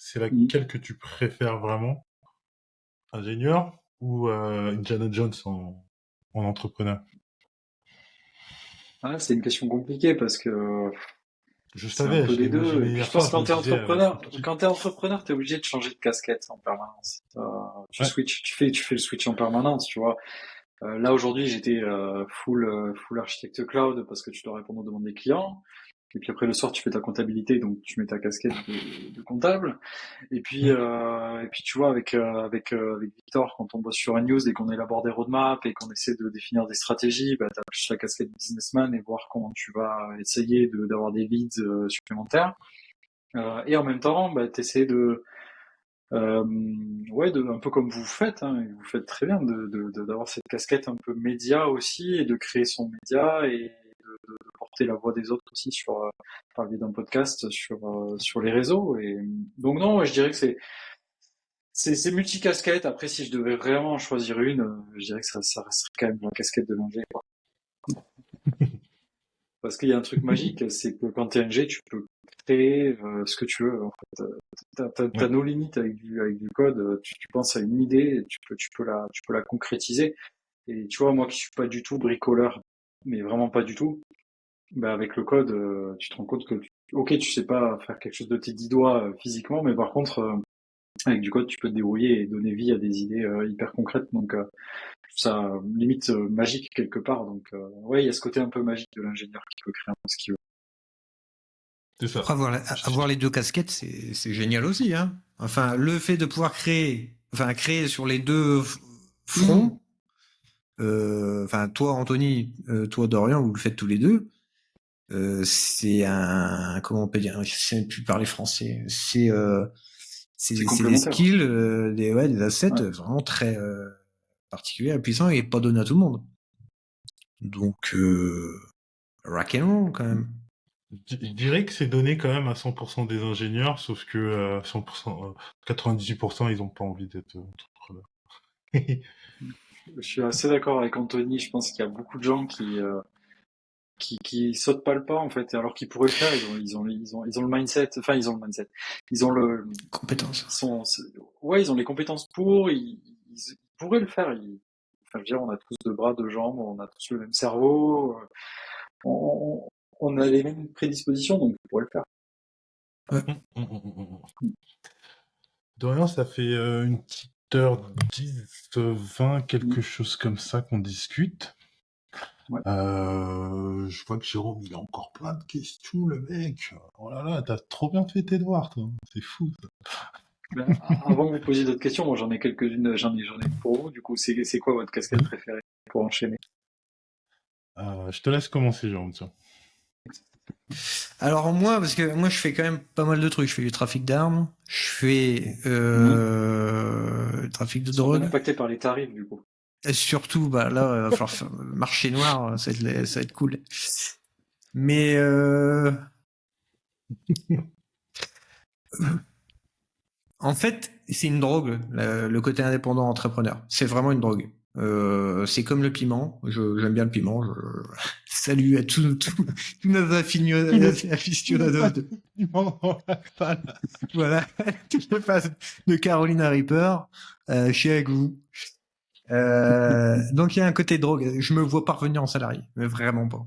c'est laquelle que tu préfères vraiment? Ingénieur ou Indiana Jones en entrepreneur? Ah, c'est une question compliquée parce que Je c'est un savais, peu je l'ai des deux. imaginé Et puis hier je pense soir, que je me disais, quand t'es entrepreneur, t'es obligé de changer de casquette en permanence. Tu fais le switch en permanence, tu vois. Là aujourd'hui, j'étais full architecte cloud parce que tu dois répondre aux demandes des clients. Et puis après le soir, tu fais ta comptabilité, donc tu mets ta casquette de comptable. Et puis tu vois avec Victor, quand on bosse sur un news et qu'on élabore des roadmaps et qu'on essaie de définir des stratégies, t'as plus la casquette businessman et voir comment tu vas essayer d'avoir des leads supplémentaires. Et en même temps, t'essaies de un peu comme vous faites, hein, et vous faites très bien, d'avoir cette casquette un peu média aussi et de créer son média et de porter la voix des autres aussi par le biais d'un podcast sur les réseaux. Et donc non, je dirais que c'est multicasquette. Après, si je devais vraiment en choisir une, je dirais que ça resterait quand même la casquette de l'ingé, quoi. Parce qu'il y a un truc magique, c'est que quand t'es ingé, tu peux créer ce que tu veux. En fait, t'as nos limites avec du code. Tu penses à une idée, et tu peux la concrétiser. Et tu vois, moi qui suis pas du tout bricoleur, mais vraiment pas du tout, avec le code, tu te rends compte que ok, tu sais pas faire quelque chose de tes 10 doigts physiquement, mais par contre, Avec du code, tu peux te débrouiller et donner vie à des idées hyper concrètes. Donc, je trouve ça limite magique quelque part. Donc, ouais, il y a ce côté un peu magique de l'ingénieur qui peut créer un peu ce qu'il veut. C'est ça. Après, avoir les deux casquettes, c'est génial aussi. Hein. Enfin, le fait de pouvoir créer sur les deux fronts. Enfin, toi, Anthony, toi, Dorian, vous le faites tous les deux. C'est un, comment on peut dire, je sais plus parler français. C'est des complémentaire. skills, des assets Ouais. vraiment très particuliers, puissants et pas donnés à tout le monde. Donc, rock and roll quand même. Je dirais que c'est donné quand même à 100% des ingénieurs, sauf que 100%, 98% ils ont pas envie d'être entrepreneurs. Je suis assez d'accord avec Anthony. Je pense qu'il y a beaucoup de gens qui sautent pas le pas en fait, alors qu'ils pourraient le faire. Ils ont le mindset. Enfin, ils ont le mindset. Ils ont le, Compétences. ouais, ils ont les compétences pour. Ils pourraient le faire. Enfin, je veux dire, on a tous deux bras, deux jambes, on a tous le même cerveau. On, on a les mêmes prédispositions, donc on pourrait le faire. Dorian, ça fait une petite heure 10, 20, quelque chose comme ça qu'on discute. Ouais. Je vois que Jérôme, il a encore plein de questions, le mec. Oh là là, t'as trop bien fait tes devoirs, toi. C'est fou, ça. Ben, avant de vous poser d'autres questions, moi j'en ai quelques-unes, j'en ai une pour vous. Du coup, c'est quoi votre casquette préférée pour enchaîner? Je te laisse commencer, Jérôme, tiens. Alors moi, parce que moi je fais quand même pas mal de trucs. Je fais du trafic d'armes, je fais trafic de Ils sont bien drogue. impactés par les tarifs, du coup. Et surtout, bah là, il va falloir faire marché noir, ça va être cool. Mais en fait, c'est une drogue, le côté indépendant entrepreneur. C'est vraiment une drogue. C'est comme le piment. J'aime bien le piment. Salut à tous nos aficionados de voilà, toutes les phases de Carolina Reaper. Je suis avec vous. Donc il y a un côté drogue. Je me vois pas revenir en salarié, mais vraiment pas.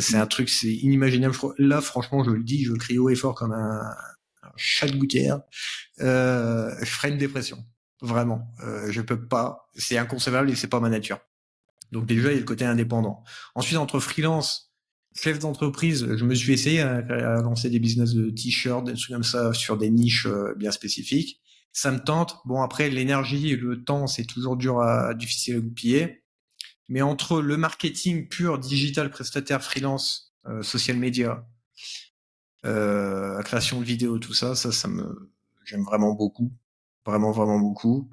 C'est un truc, c'est inimaginable. Là, franchement, je le dis, je crie haut et fort comme un chat de gouttière. Je ferais une dépression. Vraiment. Je peux pas. C'est inconcevable et c'est pas ma nature. Donc déjà, il y a le côté indépendant. Ensuite, entre freelance, chef d'entreprise, je me suis essayé à lancer des business de t-shirts, des trucs comme ça, sur des niches bien spécifiques. Ça me tente. Bon, après, l'énergie et le temps, c'est toujours difficile à goupiller. Mais entre le marketing pur, digital, prestataire, freelance, social media, la création de vidéos, tout ça, j'aime vraiment beaucoup. Vraiment, vraiment beaucoup.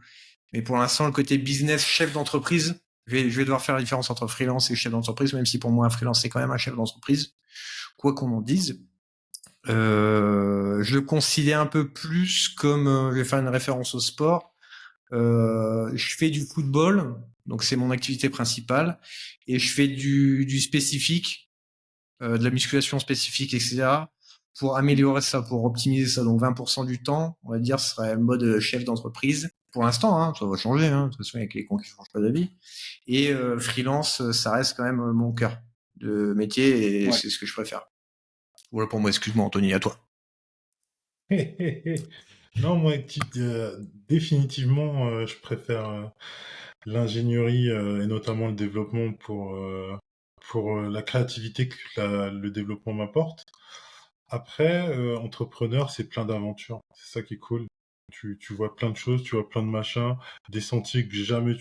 Mais pour l'instant, le côté business, chef d'entreprise, je vais devoir faire la différence entre freelance et chef d'entreprise, même si pour moi, un freelance, c'est quand même un chef d'entreprise. Quoi qu'on en dise. Je le considère un peu plus comme, je vais faire une référence au sport. Je fais du football, donc c'est mon activité principale, et je fais du spécifique, de la musculation spécifique, etc. Pour améliorer ça, pour optimiser ça. Donc 20% du temps, on va dire, ce serait le mode chef d'entreprise. Pour l'instant, hein, ça va changer, hein, de toute façon avec les cons qui changent pas d'avis. Et freelance, ça reste quand même mon cœur de métier et Ouais. c'est ce que je préfère. Voilà pour moi, excuse-moi Anthony, à toi. Non, moi, définitivement, je préfère l'ingénierie et notamment le développement pour la créativité que le développement m'apporte. Après, entrepreneur, c'est plein d'aventures. C'est ça qui est cool. Tu vois plein de choses, tu vois plein de machins, des sentiers que jamais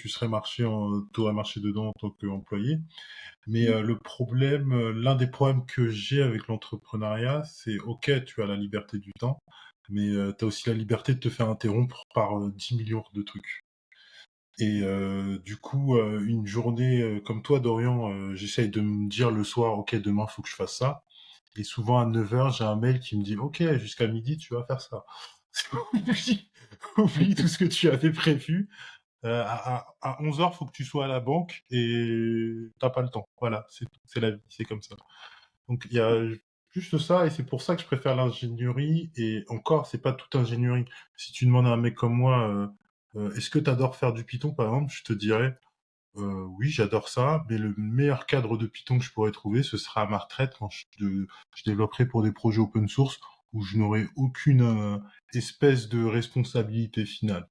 t'aurais marché dedans en tant qu'employé. Mais le problème, l'un des problèmes que j'ai avec l'entrepreneuriat, c'est ok, tu as la liberté du temps, mais tu as aussi la liberté de te faire interrompre par 10 millions de trucs. Et du coup, une journée comme toi, Dorian, j'essaye de me dire le soir, ok, demain, faut que je fasse ça. Et souvent à 9h, j'ai un mail qui me dit, ok, jusqu'à midi, tu vas faire ça. Oublie tout ce que tu avais prévu. À 11h, faut que tu sois à la banque et t'as pas le temps. Voilà, c'est la vie, c'est comme ça. Donc il y a juste ça et c'est pour ça que je préfère l'ingénierie et encore, c'est pas toute ingénierie. Si tu demandes à un mec comme moi, est-ce que t'adores faire du Python par exemple, je te dirais oui, j'adore ça, mais le meilleur cadre de Python que je pourrais trouver, ce sera à ma retraite quand je développerai pour des projets open source où je n'aurai aucune espèce de responsabilité finale.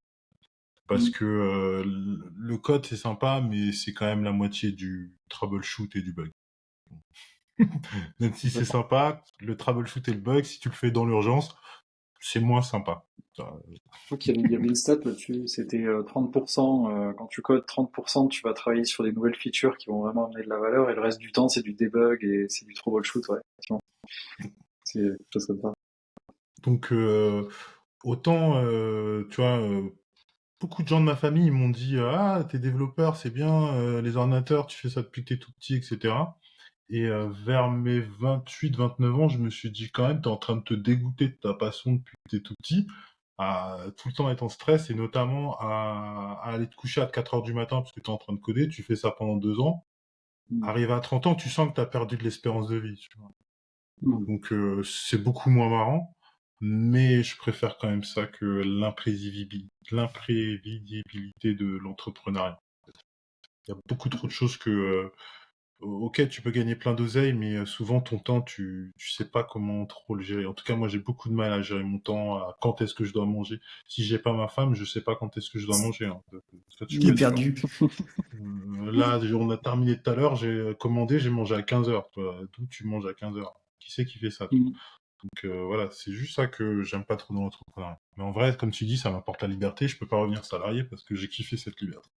Parce que le code, c'est sympa, mais c'est quand même la moitié du troubleshoot et du bug. Même si c'est sympa, le troubleshoot et le bug, si tu le fais dans l'urgence, c'est moins sympa. Je crois qu'il y avait une stat là-dessus, c'était 30%, quand tu codes 30%, tu vas travailler sur des nouvelles features qui vont vraiment amener de la valeur, et le reste du temps, c'est du debug et c'est du troubleshoot, ouais, effectivement. C'est quelque chose comme ça. Donc, autant, tu vois, beaucoup de gens de ma famille m'ont dit ah, t'es développeur, c'est bien, les ordinateurs, tu fais ça depuis que t'es tout petit, etc. Et vers mes 28-29 ans, je me suis dit quand même, t'es en train de te dégoûter de ta passion depuis que t'es tout petit, à tout le temps être en stress et notamment à aller te coucher à 4 heures du matin parce que t'es en train de coder, tu fais ça pendant 2 ans. Mm. Arrivé à 30 ans, tu sens que t'as perdu de l'espérance de vie. Tu vois. Mm. Donc c'est beaucoup moins marrant, mais je préfère quand même ça que l'imprévisibilité de l'entrepreneuriat. Il y a beaucoup trop de choses que ok, tu peux gagner plein d'oseille, mais souvent ton temps, tu sais pas comment trop le gérer. En tout cas, moi, j'ai beaucoup de mal à gérer mon temps, à quand est-ce que je dois manger. Si j'ai pas ma femme, je sais pas quand est-ce que je dois manger. Hein. Ça, tu Il peux est être sûr. perdu. Là, on a terminé tout à l'heure, j'ai commandé, j'ai mangé à 15 heures. D'où tu manges à 15 heures? Qui c'est qui fait ça? Toi Mm. Donc voilà, c'est juste ça que j'aime pas trop dans l'entrepreneuriat. Mais en vrai, comme tu dis, ça m'apporte la liberté. Je peux pas revenir salarié parce que j'ai kiffé cette liberté.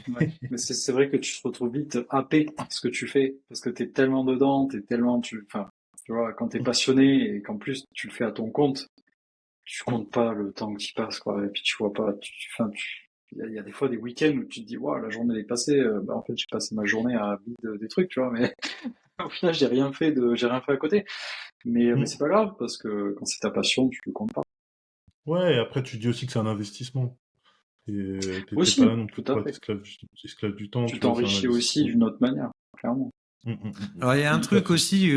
Ouais. Mais c'est vrai que tu te retrouves vite happé par ce que tu fais, parce que t'es tellement dedans, enfin, tu vois, quand t'es passionné et qu'en plus tu le fais à ton compte, tu Mm. comptes pas le temps que tu passes, quoi, et puis tu vois pas, enfin, il y a des fois des week-ends où tu te dis, waouh, la journée elle est passée, bah, en fait, j'ai passé ma journée à vide des trucs, tu vois, mais au final, j'ai rien fait à côté. Mais Mm. c'est pas grave, parce que quand c'est ta passion, tu le comptes pas. Ouais, et après tu dis aussi que c'est un investissement. Et t'es pas là Aussi, non plus tout à pour être fait. esclave du temps, Tu tu vois, c'est un t'enrichis aussi investissement. d'une autre manière, clairement. Mm. Alors il y a un Tout à truc fait. aussi,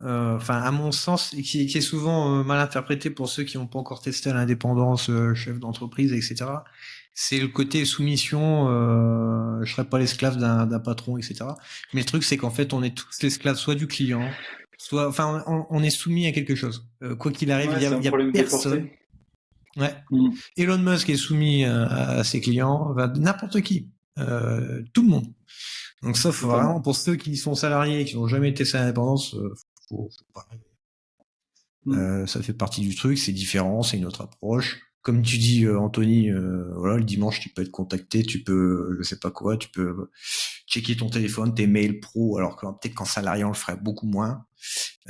enfin à mon sens, et qui est souvent mal interprété pour ceux qui n'ont pas encore testé à l'indépendance, chef d'entreprise, etc. C'est le côté soumission. Je serai pas l'esclave d'un patron, etc. Mais le truc, c'est qu'en fait, on est tous l'esclave soit du client, soit, enfin, on est soumis à quelque chose. Quoi qu'il arrive, Ouais, c'est un il y a problème de personne. portée. Ouais. Mm. Elon Musk est soumis à ses clients, enfin, n'importe qui, tout le monde. Donc ça, faut vraiment, Totalement. pour ceux qui sont salariés et qui n'ont jamais été sa indépendance, faut pas. Mm. Ça fait partie du truc, c'est différent, c'est une autre approche. Comme tu dis, Anthony, voilà, le dimanche, tu peux être contacté, tu peux, je sais pas quoi, tu peux checker ton téléphone, tes mails pro, alors que peut-être qu'en salarié, on le ferait beaucoup moins.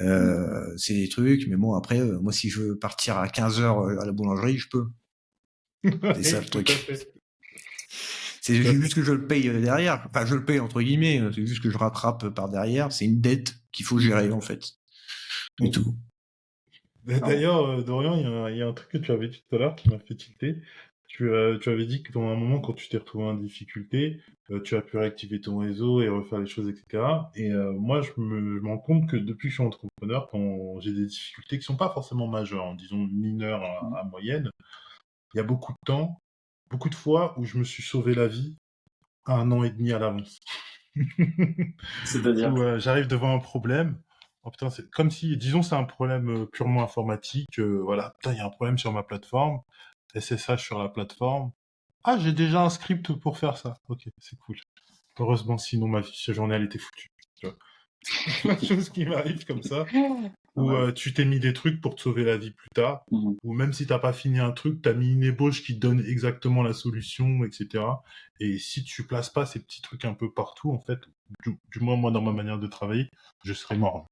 Mm. C'est des trucs, mais bon, après, moi, si je veux partir à 15 heures à la boulangerie, je peux. C'est ça Oui, le tout à truc. fait. C'est Tout à fait. juste que je le paye derrière. Enfin, je le paye entre guillemets. C'est juste que je rattrape par derrière. C'est une dette qu'il faut gérer en fait. C'est Mm. tout. Clairement. D'ailleurs, Dorian, il y a un truc que tu avais dit tout à l'heure qui m'a fait tilter. Tu avais dit que dans un moment, quand tu t'es retrouvé en difficulté, tu as pu réactiver ton réseau et refaire les choses, etc. Et moi, je me rends compte que depuis que je suis entrepreneur, quand j'ai des difficultés qui sont pas forcément majeures, hein, disons mineures Mm. à moyennes, il y a beaucoup de temps, beaucoup de fois où je me suis sauvé la vie à 1 an et demi à l'avance. C'est-à-dire, Où j'arrive devant un problème. Oh putain, c'est comme si, disons, c'est un problème purement informatique. Voilà, putain, il y a un problème sur ma plateforme. SSH sur la plateforme. Ah, j'ai déjà un script pour faire ça. Ok, c'est cool. Heureusement, sinon ma journée, elle était foutue. Tu vois. Plein de choses qui m'arrivent comme ça. Où ouais. tu t'es mis des trucs pour te sauver la vie plus tard. Mm. Ou même si t'as pas fini un truc, t'as mis une ébauche qui te donne exactement la solution, etc. Et si tu places pas ces petits trucs un peu partout, en fait, du moins moi dans ma manière de travailler, je serais mort.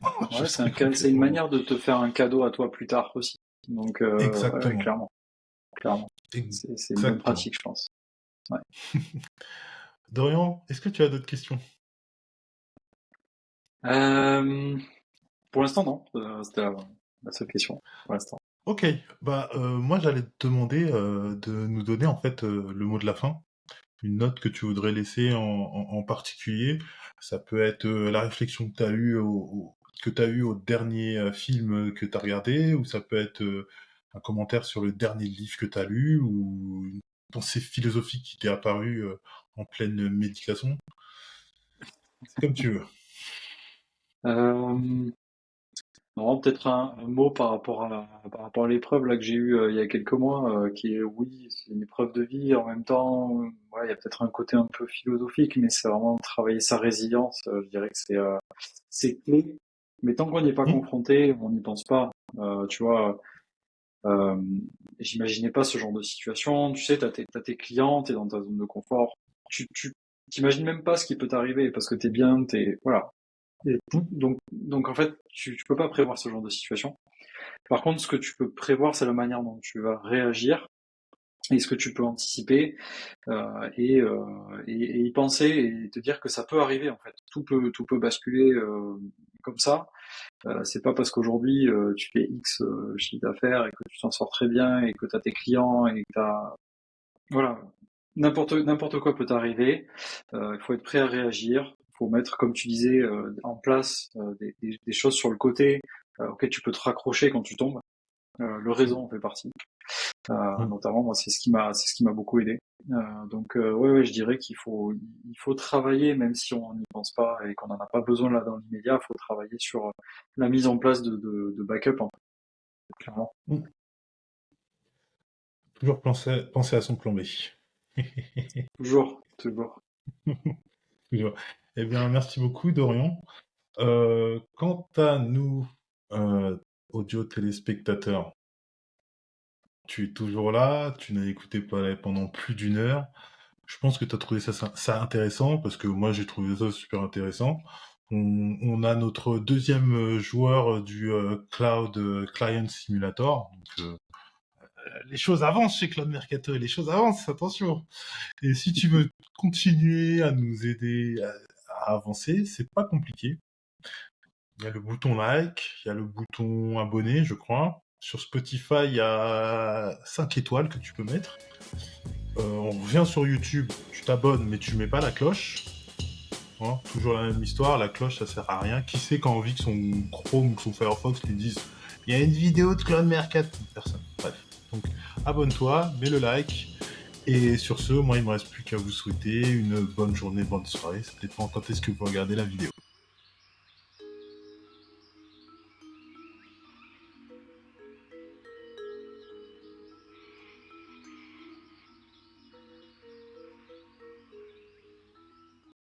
Je Ouais, serais c'est une complètement mort. manière de te faire un cadeau à toi plus tard aussi. Donc, ouais, Exactement. clairement, clairement. C'est une bonne Exactement. pratique, je pense. Ouais. Dorian, est-ce que tu as d'autres questions? Euh, pour l'instant, non. C'était la seule question. Pour l'instant. Ok, bah moi j'allais te demander de nous donner en fait le mot de la fin, une note que tu voudrais laisser en particulier. Ça peut être la réflexion que tu as eue que tu eue au dernier film que tu as regardé, ou ça peut être un commentaire sur le dernier livre que tu as lu, ou une pensée philosophique qui t'est apparue en pleine méditation. C'est comme tu veux. Euh, Non, peut-être un mot par rapport à l'épreuve là que j'ai eue il y a quelques mois, qui est oui, c'est une épreuve de vie. En même temps, ouais, il y a peut-être un côté un peu philosophique, mais c'est vraiment travailler sa résilience. Je dirais que c'est clé. Mais tant qu'on n'y est pas Hum, confronté, on n'y pense pas. Tu vois, euh, j'imaginais pas ce genre de situation. Tu sais, t'as tes clients, t'es dans ta zone de confort. Tu t'imagines même pas ce qui peut t'arriver parce que t'es bien, voilà. hum, Donc en fait, tu peux pas prévoir ce genre de situation. Par contre, ce que tu peux prévoir, c'est la manière dont tu vas réagir et ce que tu peux anticiper et y penser et te dire que ça peut arriver en fait. Tout peut basculer comme ça. C'est pas parce qu'aujourd'hui tu fais X chiffre d'affaires et que tu t'en sors très bien et que tu as tes clients et que t'as voilà n'importe quoi peut t'arriver. Il faut être prêt à réagir. Il faut mettre, comme tu disais, en place des choses sur le côté auxquelles tu peux te raccrocher quand tu tombes. Le réseau en fait partie. hum. Notamment, moi, c'est ce qui m'a beaucoup aidé. Ouais, je dirais il faut travailler, même si on n'y pense pas et qu'on n'en a pas besoin là dans l'immédiat, il faut travailler sur la mise en place de backup, en fait, clairement. Hum. Toujours penser à son plan B. Toujours, toujours. Toujours. Eh bien, merci beaucoup, Dorian. Quant à nous, euh, audio téléspectateurs, tu es toujours là, tu n'as écouté pas pendant plus d'une heure. Je pense que tu as trouvé ça intéressant, parce que moi j'ai trouvé ça super intéressant. On a notre deuxième joueur du Cloud Client Simulator. Donc, les choses avancent chez Cloud Mercato, et les choses avancent, attention. Et si tu veux continuer à nous aider à avancer, c'est pas compliqué. Il y a le bouton like, il y a le bouton abonné, je crois. Sur Spotify, il y a 5 étoiles que tu peux mettre. On revient sur YouTube, tu t'abonnes, mais tu mets pas la cloche. Hein, toujours la même histoire, la cloche ça sert à rien. Qui sait quand on envie que son Chrome ou son Firefox lui dise il y a une vidéo de Cloud Mercat? Personne. Bref. Donc abonne-toi, mets le like. Et sur ce, moi il me reste plus qu'à vous souhaiter une bonne journée, bonne soirée. Ça dépend quand est-ce que vous regardez la vidéo.